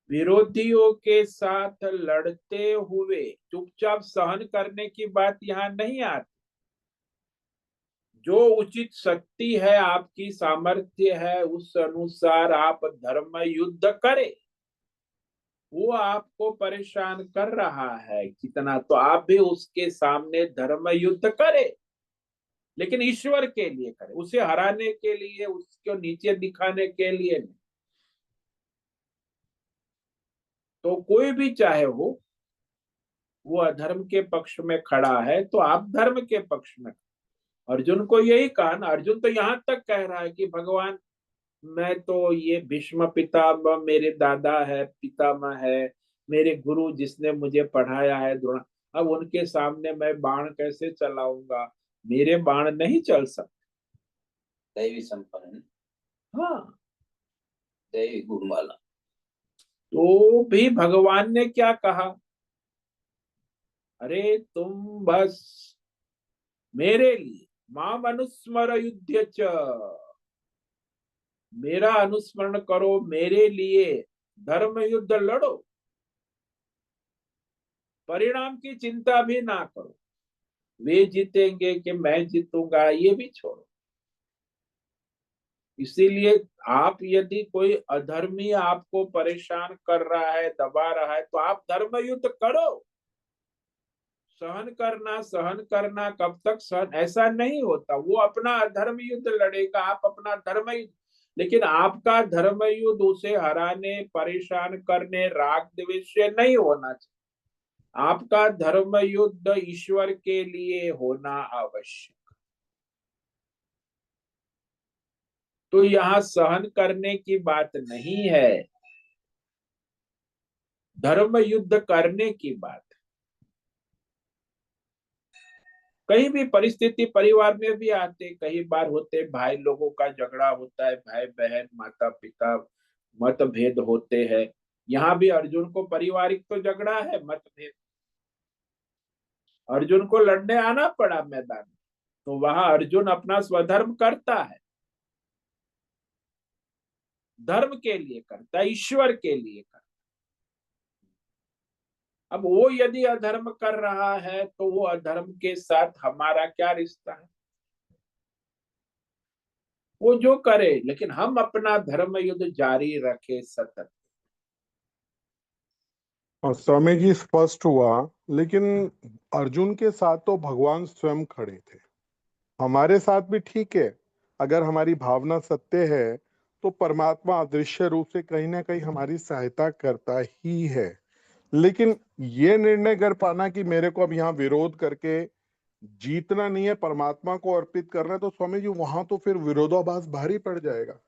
विरोधियों के साथ लड़ते हुए चुपचाप सहन करने की बात यहाँ नहीं आती। जो उचित शक्ति है, आपकी सामर्थ्य है, उस अनुसार आप धर्म युद्ध करें। वो आपको परेशान कर रहा है कितना, तो आप भी उसके सामने धर्म युद्ध करें, लेकिन ईश्वर के लिए करें, उसे हराने के लिए, उसको नीचे दिखाने के लिए नहीं। तो कोई भी चाहे हो, वो अधर्म के पक्ष में खड़ा है तो आप धर्म के पक्ष में। अर्जुन को यही कहा ना, अर्जुन तो यहाँ तक कह रहा है कि भगवान, मैं तो ये भीष्म पितामह मेरे दादा है, पितामह है, मेरे गुरु जिसने मुझे पढ़ाया है, द्रोण, अब उनके सामने मैं बाण कैसे चलाऊंगा? मेरे बाण नहीं चल सकते। दैवी संपन्न, हाँ, दैवी गुणमाला। तो भी भगवान ने क्या कहा? अरे तुम बस मेरे लिए माम अनुस्मर युद्ध च, मेरा अनुस्मरण करो, मेरे लिए धर्म युद्ध लड़ो, परिणाम की चिंता भी ना करो। वे जीतेंगे कि मैं जीतूंगा, ये भी छोड़ो। इसीलिए आप, यदि कोई अधर्मी आपको परेशान कर रहा है, दबा रहा है, तो आप धर्म युद्ध करो। सहन करना, सहन करना, कब तक सहन? ऐसा नहीं होता। वो अपना धर्म युद्ध लड़ेगा, आप अपना धर्म युद्ध, लेकिन आपका धर्म युद्ध उसे हराने, परेशान करने, राग द्वेष से नहीं होना चाहिए। आपका धर्म युद्ध ईश्वर के लिए होना आवश्यक। तो यहाँ सहन करने की बात नहीं है, धर्म युद्ध करने की बात। कहीं भी परिस्थिति परिवार में भी आते, कई बार होते, भाई लोगों का झगड़ा होता है, भाई बहन, माता पिता, मतभेद होते हैं। यहाँ भी अर्जुन को पारिवारिक तो झगड़ा है, मतभेद। अर्जुन को लड़ने आना पड़ा मैदान में, तो वहां अर्जुन अपना स्वधर्म करता है, धर्म के लिए करता है, ईश्वर के लिए करता है। अब वो यदि अधर्म कर रहा है तो वो अधर्म के साथ हमारा क्या रिश्ता है? वो जो करे, लेकिन हम अपना धर्म युद्ध जारी रखे सतत। और स्वामी जी स्पष्ट हुआ, लेकिन अर्जुन के साथ तो भगवान स्वयं खड़े थे। हमारे साथ भी ठीक है, अगर हमारी भावना सत्य है तो परमात्मा अदृश्य रूप से कहीं ना कहीं हमारी सहायता करता ही है। लेकिन ये निर्णय कर पाना कि मेरे को अब यहाँ विरोध करके जीतना नहीं है, परमात्मा को अर्पित करना है, तो स्वामी जी वहां तो फिर विरोधाभास भारी पड़ जाएगा।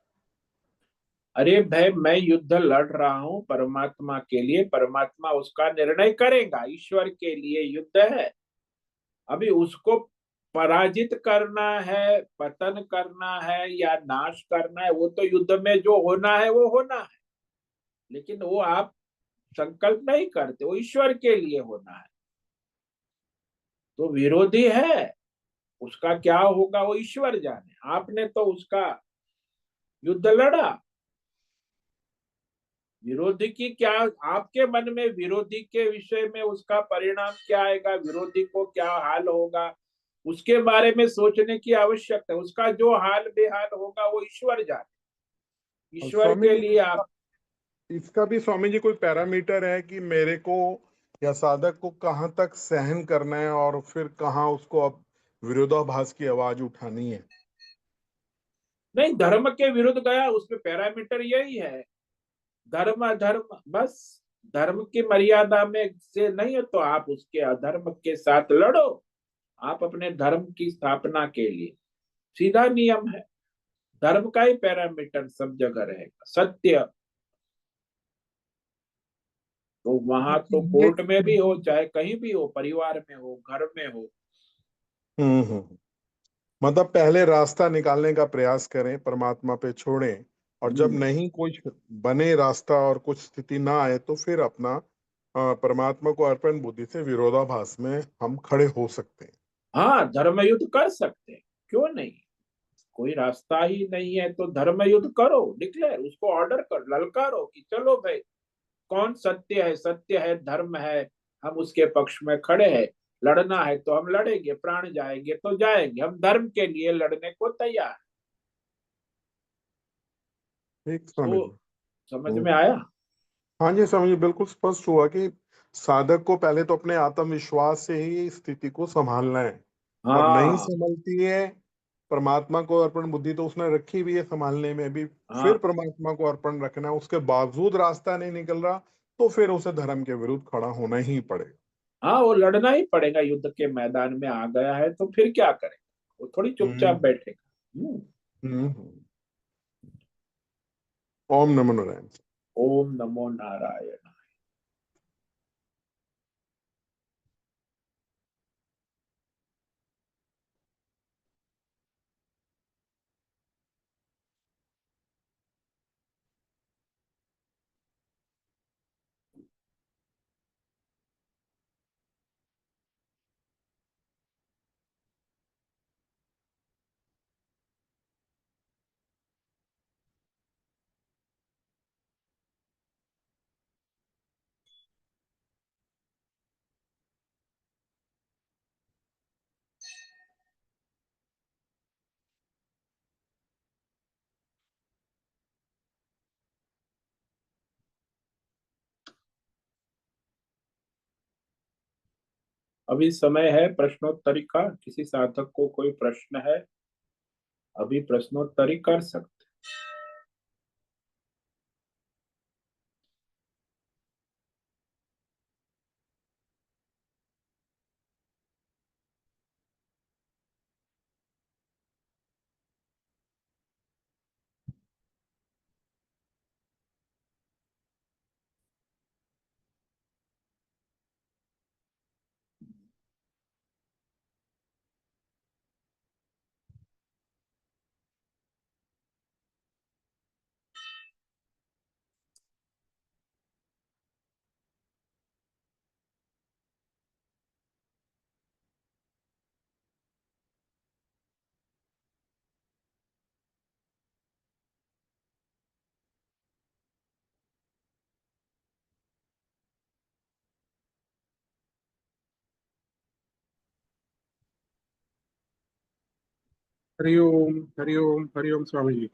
अरे भाई, मैं युद्ध लड़ रहा हूँ परमात्मा के लिए, परमात्मा उसका निर्णय करेगा। ईश्वर के लिए युद्ध है। अभी उसको पराजित करना है, पतन करना है या नाश करना है, वो तो युद्ध में जो होना है वो होना है। लेकिन वो आप संकल्प नहीं करते, वो ईश्वर के लिए होना है। तो विरोधी है, उसका क्या होगा वो ईश्वर जाने। आपने तो उसका युद्ध लड़ा। विरोधी की क्या, आपके मन में विरोधी के विषय में उसका परिणाम क्या आएगा, विरोधी को क्या हाल होगा, उसके बारे में सोचने की आवश्यकता है। उसका जो हाल बेहाल होगा वो ईश्वर जाने। और ईश्वर स्वामी के जी लिए आप इसका भी स्वामी जी कोई पैरामीटर है कि मेरे को या साधक को कहाँ तक सहन करना है और फिर कहाँ उसको अब विरोधाभास की आवाज उठानी है? नहीं, धर्म के विरुद्ध गया, उसमें पैरामीटर यही है, धर्म अधर्म बस। धर्म की मर्यादा में से नहीं है तो आप उसके अधर्म के साथ लड़ो। आप अपने धर्म की स्थापना के लिए, सीधा नियम है। धर्म का ही पैरामीटर सब जगह रहेगा, सत्य। तो वहां तो ये कोर्ट में भी हो, चाहे कहीं भी हो, परिवार में हो, घर में हो। हम्म। मतलब पहले रास्ता निकालने का प्रयास करें, परमात्मा पे छोड़ें, और जब हम्म। नहीं कुछ बने रास्ता और कुछ स्थिति ना आए तो फिर अपना परमात्मा को अर्पण बुद्धि से विरोधाभास में हम खड़े हो सकते हैं। हाँ, धर्म युद्ध कर सकते हैं, क्यों नहीं। कोई रास्ता ही नहीं है तो धर्म युद्ध करो, डिक्लेयर, उसको ऑर्डर कर, ललकारो कि चलो भाई, कौन सत्य है, सत्य है, धर्म है, हम उसके पक्ष में खड़े हैं। लड़ना है तो हम लड़ेंगे, प्राण जाएंगे तो जाएंगे, हम धर्म के लिए लड़ने को तैयार हैं। ठीक स्वामी जी। तो समझ में आया। हाँ जी स्वामी जी, बिल्कुल स्पष्ट हुआ कि साधक को पहले तो अपने आत्मविश्वास से ही स्थिति को संभालना है, और नहीं हाँ संभलती है, परमात्मा को अर्पण बुद्धि तो उसने रखी भी है संभालने में भी, फिर हाँ परमात्मा को अर्पण रखना है, उसके बावजूद रास्ता नहीं निकल रहा तो फिर उसे धर्म के विरुद्ध खड़ा होना ही पड़ेगा। हाँ, वो लड़ना ही पड़ेगा। युद्ध के मैदान में आ गया है तो फिर क्या करेगा, वो थोड़ी चुपचाप हम्म। बैठेगा। हम्म। ओम नमो नारायण। ओम नमो नारायण। अभी समय है प्रश्नोत्तरी का। किसी साधक को कोई प्रश्न है, अभी प्रश्नोत्तरी कर सकते। हरिओम हरिओम हरिओम स्वामी जी।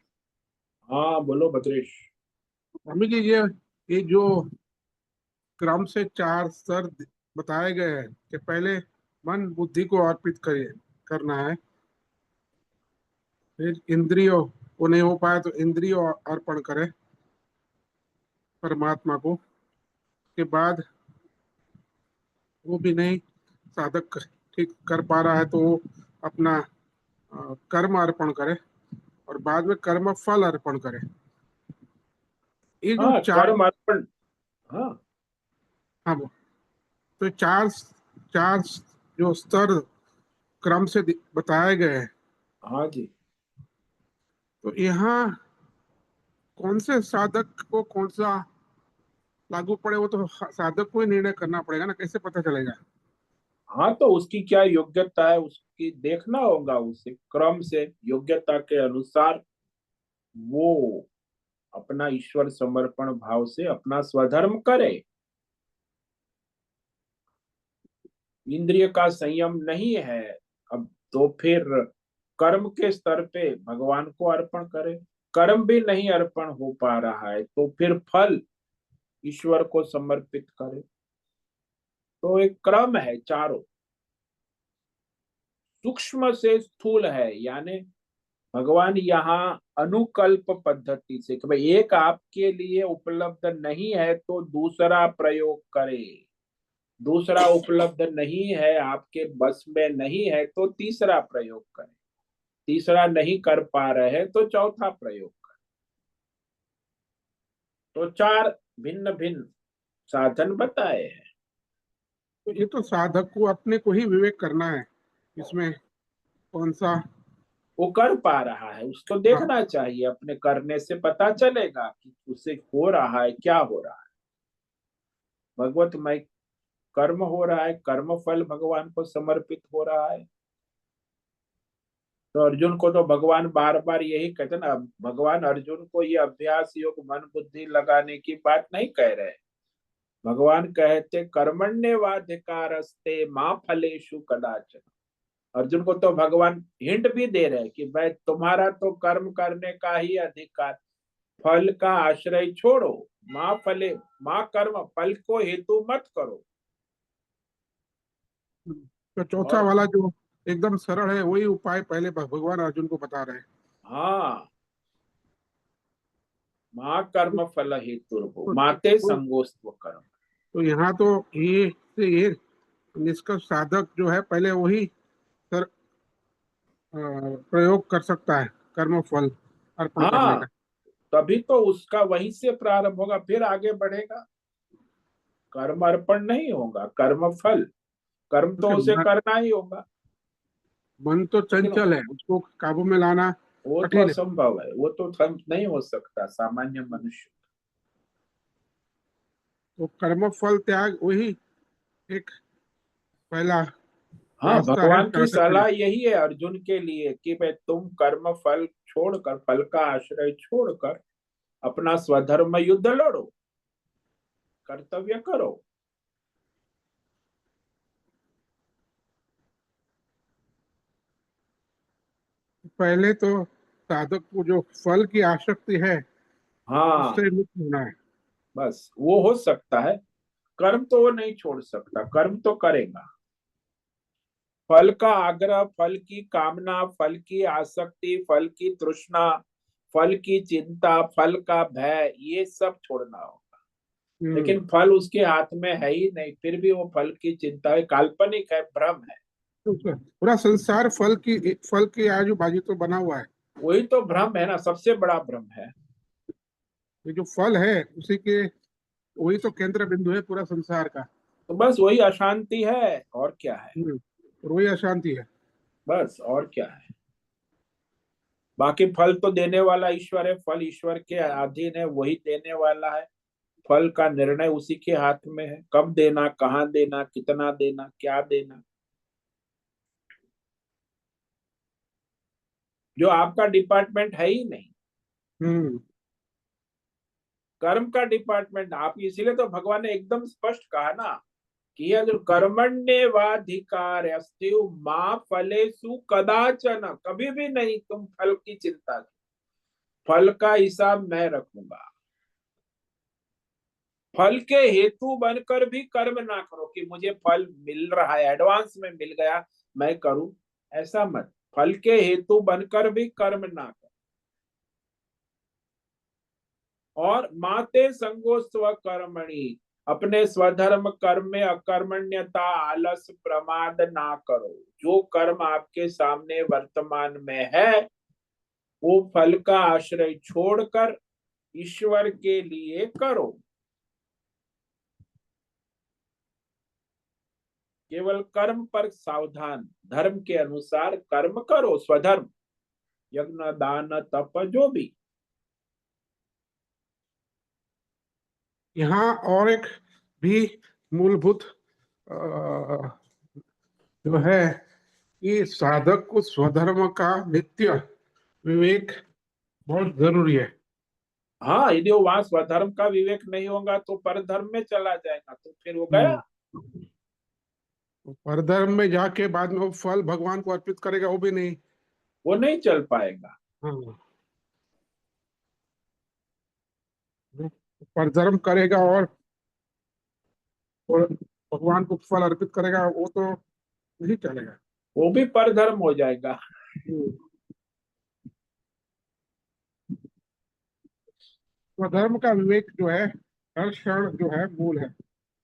हाँ बोलो भद्रेश। स्वामी जी, ये जो क्रम से चार स्तर बताए गए हैं कि पहले मन बुद्धि को अर्पित करिए करना है, फिर इंद्रियों को नहीं हो पाया तो इंद्रियों अर्पण करे परमात्मा को। के बाद वो भी नहीं साधक ठीक कर पा रहा है तो वो अपना कर्म अर्पण करे और बाद में कर्म फल अर्पण करे। ये जो हाँ, चार, कर्म अर्पण। हाँ हाँ वो तो चार चार जो स्तर क्रम से बताए गए हैं, हाँ जी। तो यहाँ कौन से साधक को कौन सा लागू पड़े वो तो साधक को ही निर्णय करना पड़ेगा ना, कैसे पता चलेगा? हाँ, तो उसकी क्या योग्यता है उसकी देखना होगा, उसे क्रम से योग्यता के अनुसार वो अपना ईश्वर समर्पण भाव से अपना स्वधर्म करे। इंद्रिय का संयम नहीं है अब तो फिर कर्म के स्तर पे भगवान को अर्पण करे। कर्म भी नहीं अर्पण हो पा रहा है तो फिर फल ईश्वर को समर्पित करे। तो एक क्रम है, चारों सूक्ष्म से स्थूल है, यानी भगवान यहाँ अनुकल्प पद्धति से कि भाई एक आपके लिए उपलब्ध नहीं है तो दूसरा प्रयोग करे, दूसरा उपलब्ध नहीं है आपके बस में नहीं है तो तीसरा प्रयोग करें, तीसरा नहीं कर पा रहे हैं तो चौथा प्रयोग करें। तो चार भिन्न भिन्न साधन बताए हैं। तो ये तो साधक को अपने को ही विवेक करना है इसमें कौन सा। वो कर पा रहा है उसको हाँ, देखना चाहिए, अपने करने से पता चलेगा कि उसे हो रहा है क्या हो रहा है। भगवतमय कर्म हो रहा है, कर्म फल भगवान को समर्पित हो रहा है। तो अर्जुन को तो भगवान बार बार यही कहते ना, भगवान अर्जुन को ये अभ्यास योग मन बुद्धि लगाने की बात नहीं कह रहे। भगवान कहते कर्मण्येवाधिकारस्ते मां फलेषु कदाचन। अर्जुन को तो भगवान हिंट भी दे रहे कि भाई तुम्हारा तो कर्म करने का ही अधिकार, फल का आश्रय छोड़ो, मां फले मां कर्म फल को हेतु मत करो। तो चौथा और वाला जो एकदम सरल है वही उपाय पहले भगवान अर्जुन को बता रहे हैं। हाँ, मां कर्म फल हेतु तो, माते तो, संगोस्त्व कर्म। तो यहाँ तो ये निष्कर्ष साधक जो है पहले वही सर प्रयोग कर सकता है कर्म फल अर्पण करने हाँ, का। तभी तो उसका वहीं से प्रारंभ होगा, फिर आगे बढ़ेगा। कर्म अर्पण नहीं होगा, कर्म फल, कर्म तो उसे क्योंकि करना ही होगा। मन तो लेकिन चंचल है, उसको काबू में लाना वो तो कठिन है। असंभव है, वो तो नहीं हो सकता सामान्य मनुष्य। तो कर्म फल त्याग वही एक पहला हाँ, रास्ता है भगवान की साधक के लिए। सलाह यही है अर्जुन के लिए कि भाई तुम कर्म फल छोड़कर, फल का आश्रय छोड़कर अपना स्वधर्म युद्ध लड़ो, कर्तव्य करो। पहले तो साधक को जो फल की आसक्ति है हाँ, उससे मुक्त होना है। बस वो हो सकता है, कर्म तो वो नहीं छोड़ सकता, कर्म तो करेगा। फल का आग्रह, फल की कामना, फल की आसक्ति, फल की तृष्णा, फल की चिंता, फल का भय, ये सब छोड़ना होगा। हम्म, लेकिन फल उसके हाथ में है ही नहीं, फिर भी वो फल की चिंता है, काल्पनिक है, भ्रम है। तो पूरा संसार फल की आजू बाजू तो बना हुआ है। वही तो भ्रम है ना, सबसे बड़ा भ्रम है। ये जो फल है उसी के वही तो केंद्र बिंदु है पूरा संसार का। तो बस वही अशांति है, और क्या है। और वही अशांति है। बस और क्या है। बाकी फल तो देने वाला ईश्वर है, फल ईश्वर के अधीन है, वही देने वाला है। फल का निर्णय उसी के हाथ में है, कब देना, कहाँ देना, कितना देना, क्या देना, जो आपका डिपार्टमेंट है ही नहीं। हम्म कर्म का डिपार्टमेंट आप, इसीलिए तो भगवान ने एकदम स्पष्ट कहा ना कि यह जो कर्मण्येवाधिकार अस्त्यु मां फलेषु कदाचन, कभी भी नहीं तुम फल की चिंता की, फल का हिसाब मैं रखूंगा। फल के हेतु बनकर भी कर्म ना करो कि मुझे फल मिल रहा है, एडवांस में मिल गया मैं करूं, ऐसा मत। फल के हेतु बनकर भी कर्म ना कर। और माते संगो स्व कर्मणि, अपने स्वधर्म कर्म में अकर्मण्यता, आलस, प्रमाद ना करो। जो कर्म आपके सामने वर्तमान में है वो फल का आश्रय छोड़कर ईश्वर के लिए करो। केवल कर्म पर सावधान, धर्म के अनुसार कर्म करो, स्वधर्म, यज्ञ दान तप जो भी। यहाँ और एक भी मूलभूत जो है कि साधक को स्वधर्म का नित्य विवेक बहुत जरूरी है। हाँ, यदि वो वहां स्वधर्म का विवेक नहीं होगा तो परधर्म में चला जाएगा, तो फिर वो गया। परधर्म में जाके बाद में वो फल भगवान को अर्पित करेगा, वो भी नहीं। वो नहीं चल पाएगा। हाँ, परधर्म करेगा और भगवान को फल अर्पित करेगा, वो तो नहीं चलेगा। वो भी परधर्म हो जाएगा। स्वधर्म का विवेक जो है हर क्षण जो है मूल है।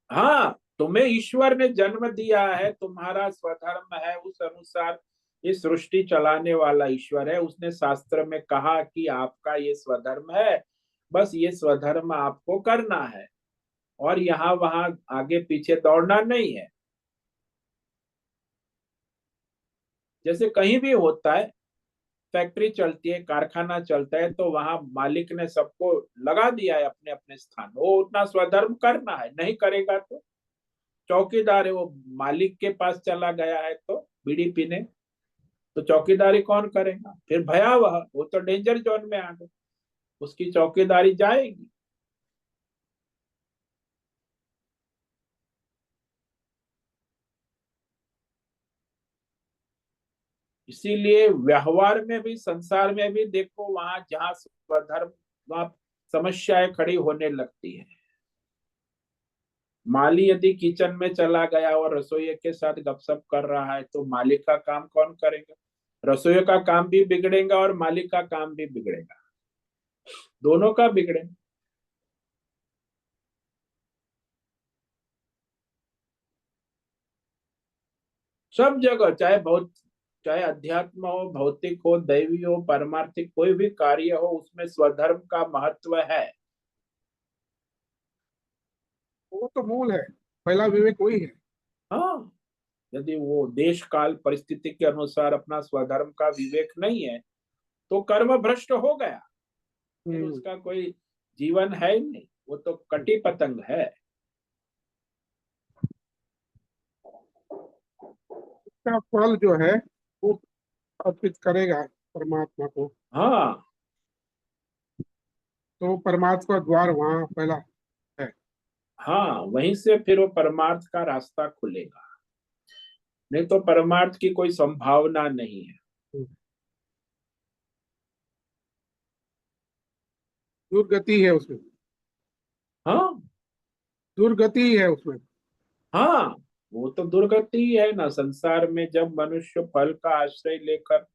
हाँ, तुम्हें ईश्वर ने जन्म दिया है, तुम्हारा स्वधर्म है, उस अनुसार ये सृष्टि चलाने वाला ईश्वर है। उसने शास्त्र में कहा कि आपका ये स्वधर्म है, बस ये स्वधर्म आपको करना है, और यहाँ वहां आगे पीछे दौड़ना नहीं है। जैसे कहीं भी होता है, फैक्ट्री चलती है, कारखाना चलता है, तो वहां मालिक ने सबको लगा दिया है अपने अपने स्थान, वो उतना स्वधर्म करना है, नहीं करेगा तो चौकीदार है, वो मालिक के पास चला गया है तो बीड़ी पीने, तो चौकीदारी कौन करेगा? फिर भयावह, वो तो डेंजर जोन में आ गए, उसकी चौकीदारी जाएगी। इसीलिए व्यवहार में भी, संसार में भी देखो, वहां जहां स्वधर्म, वहां समस्याएं खड़ी होने लगती है। माली यदि किचन में चला गया और रसोई के साथ गपशप कर रहा है तो मालिक का काम कौन करेगा? रसोई का काम भी बिगड़ेगा और मालिक का काम भी बिगड़ेगा, दोनों का बिगड़ेगा। सब जगह, चाहे अध्यात्म हो, भौतिक हो, दैवी हो, पारमार्थिक, कोई भी कार्य हो, उसमें स्वधर्म का महत्व है। वो तो मूल है, पहला विवेक वही है। हाँ, यदि वो देश काल परिस्थिति के अनुसार अपना स्वधर्म का विवेक नहीं है तो कर्म भ्रष्ट हो गया, फिर उसका कोई जीवन है ही नहीं, वो तो कटी पतंग है। उसका फल जो है वो अर्पित करेगा परमात्मा को, हाँ, तो परमात्मा द्वार वहां पहला है। हाँ, वहीं से फिर वो परमार्थ का रास्ता खुलेगा, नहीं तो परमार्थ की कोई संभावना नहीं है। दुर्गति है उसमें, हाँ, दुर्गति है उसमें। हाँ, वो तो दुर्गति ही है ना। संसार में जब मनुष्य फल का आश्रय लेकर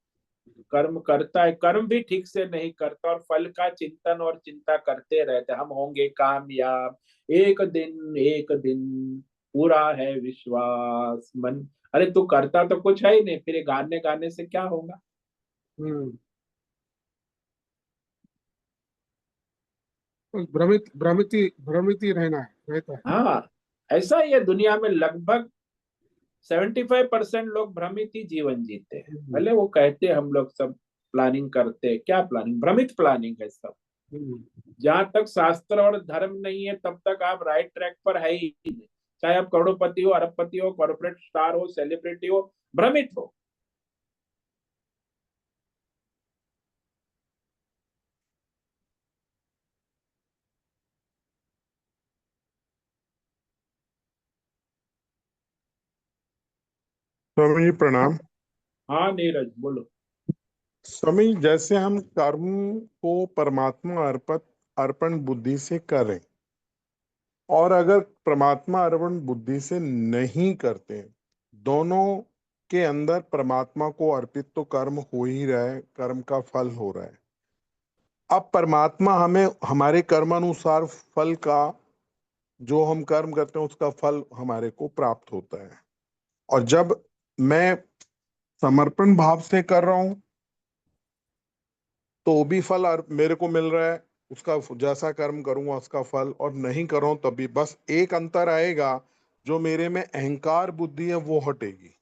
कर्म करता है, कर्म भी ठीक से नहीं करता और फल का चिंतन और चिंता करते रहते, हम होंगे कामयाब, एक दिन पूरा है विश्वास मन। अरे तू करता तो कुछ है ही नहीं, फिर ये गाने गाने से क्या होगा? हम्म बस भ्रमित ही रहता है। हाँ, ऐसा ही है दुनिया में। लगभग 75% लोग भ्रमित ही जीवन जीते हैं। हम्म, भले वो कहते हैं हम लोग सब प्लानिंग करते हैं, क्या प्लानिंग? भ्रमित प्लानिंग है सब। हम्म, जहां तक शास्त्र और धर्म नहीं है तब तक आप राइट ट्रैक पर है ही नहीं। चाहे आप करोड़पति हो, अरबपति हो, कॉर्पोरेट स्टार हो, सेलिब्रिटी हो, भ्रमित हो। स्वामी जी प्रणाम। हाँ नीरज बोलो। स्वामी जी, जैसे हम कर्म को परमात्मा अर्पण बुद्धि से करें, और अगर परमात्मा अर्पण बुद्धि से नहीं करते, दोनों के अंदर परमात्मा को अर्पित तो कर्म हो ही रहा है, कर्म का फल हो रहा है। अब परमात्मा हमें हमारे कर्मानुसार फल का, जो हम कर्म करते हैं उसका फल हमारे को प्राप्त होता है। और जब मैं समर्पण भाव से कर रहा हूं तो भी फल मेरे को मिल रहा है, उसका जैसा कर्म करूंगा उसका फल, और नहीं कर रहा हूं तभी। बस एक अंतर आएगा, जो मेरे में अहंकार बुद्धि है वो हटेगी।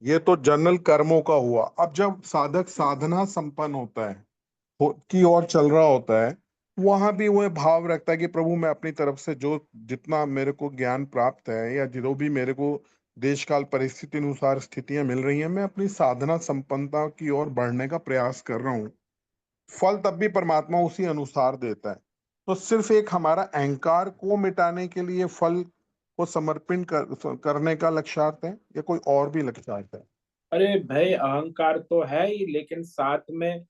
ये तो जनरल कर्मों का हुआ। अब जब साधक साधना संपन्न होता है, की ओर चल रहा होता है, वहां भी वह भाव रखता है कि प्रभु मैं अपनी तरफ से जो जितना मेरे को ज्ञान प्राप्त है या जो भी मेरे को देश काल परिस्थिति अनुसार स्थितियां मिल रही हैं, मैं अपनी साधना संपन्नता की ओर बढ़ने का प्रयास कर रहा हूँ। फल तब भी परमात्मा उसी अनुसार देता है। तो सिर्फ एक हमारा अहंकार को मिटाने के लिए फल को समर्पित करने का लक्ष्यार्थ है या कोई और भी लक्ष्यार्थ है? अरे भाई, अहंकार तो है ही, लेकिन साथ में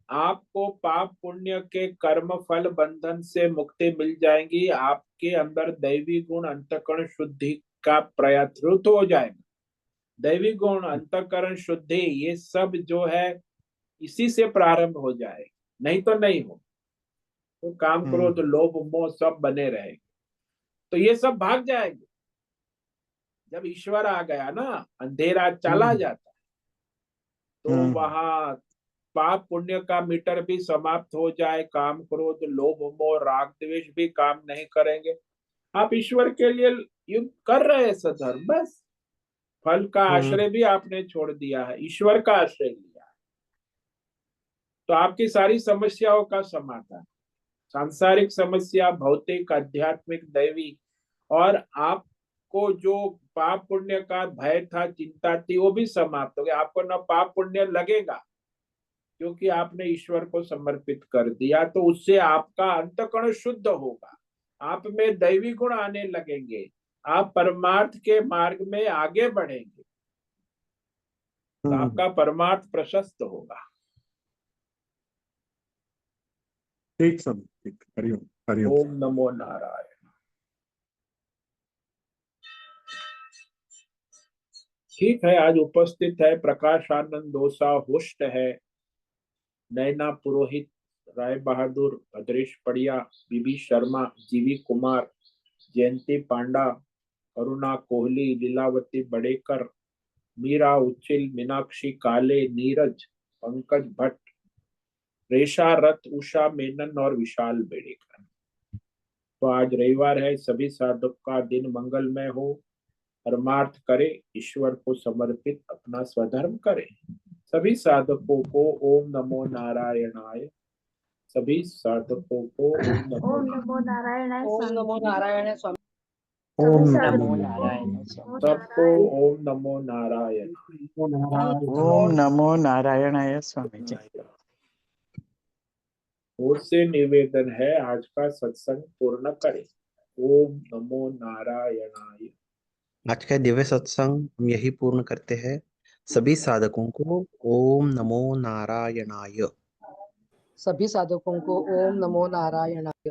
आपको पाप पुण्य के कर्म फल बंधन से मुक्ति मिल जाएगी। आपके अंदर दैवी गुण अंतःकरण शुद्धि का प्रयत्न हो जाएगा। दैवी गुण अंतःकरण शुद्धि ये सब जो है इसी से प्रारंभ हो जाएगा, नहीं तो नहीं हो। तो काम क्रोध लोभ मोह सब बने रहेंगे, तो ये सब भाग जाएंगे। जब ईश्वर आ गया ना, अंधेरा चला जाता है, तो वहां पाप पुण्य का मीटर भी समाप्त हो जाए, काम क्रोध लोभ मोह राग द्वेष भी काम नहीं करेंगे। आप ईश्वर के लिए युद्ध कर रहे हैं सधर्म, बस फल का आश्रय भी आपने छोड़ दिया है, ईश्वर का आश्रय लिया है। तो आपकी सारी समस्याओं का समाधान, सांसारिक समस्या, भौतिक, आध्यात्मिक, दैवी, और आपको जो पाप पुण्य का भय था, चिंता थी, वो भी समाप्त हो गया। आपको न पाप पुण्य लगेगा, क्योंकि आपने ईश्वर को समर्पित कर दिया। तो उससे आपका अंतःकरण शुद्ध होगा, आप में दैवी गुण आने लगेंगे, आप परमार्थ के मार्ग में आगे बढ़ेंगे, तो आपका परमार्थ प्रशस्त होगा। ठीक सब ठीक। हरिओम हरिओम। ओम नमो नारायण। ठीक है, आज उपस्थित है प्रकाश आनंद दोसा, होस्ट है नैना पुरोहित, राय बहादुर, भद्रेश पड़िया, बीबी शर्मा, जीवी कुमार, जयंती पांडा, अरुणा कोहली, लीलावती बड़ेकर, मीरा उच्चिल, मीनाक्षी काले, नीरज, पंकज भट्ट, रेशा रथ, उषा मेनन और विशाल बेड़ेकर। तो आज रविवार है, सभी साधक का दिन मंगलमय हो, परमार्थ करे, ईश्वर को समर्पित अपना स्वधर्म करे। सभी साधकों को ओम नमो नारायणाय। सभी साधकों को ओम नमो नारायणाय। ओम नमो नारायण स्वामी। ओम नमो नारायण स्वामी। सबको ओम नमो नारायण। ओम नमो नारायणाय स्वामी जी। और से निवेदन है, आज का सत्संग पूर्ण करें। ओम नमो नारायणाय। आज का दिव्य सत्संग हम यही पूर्ण करते हैं। सभी साधकों को ओम नमो नारायणाय। सभी साधकों को ओम नमो नारायणाय।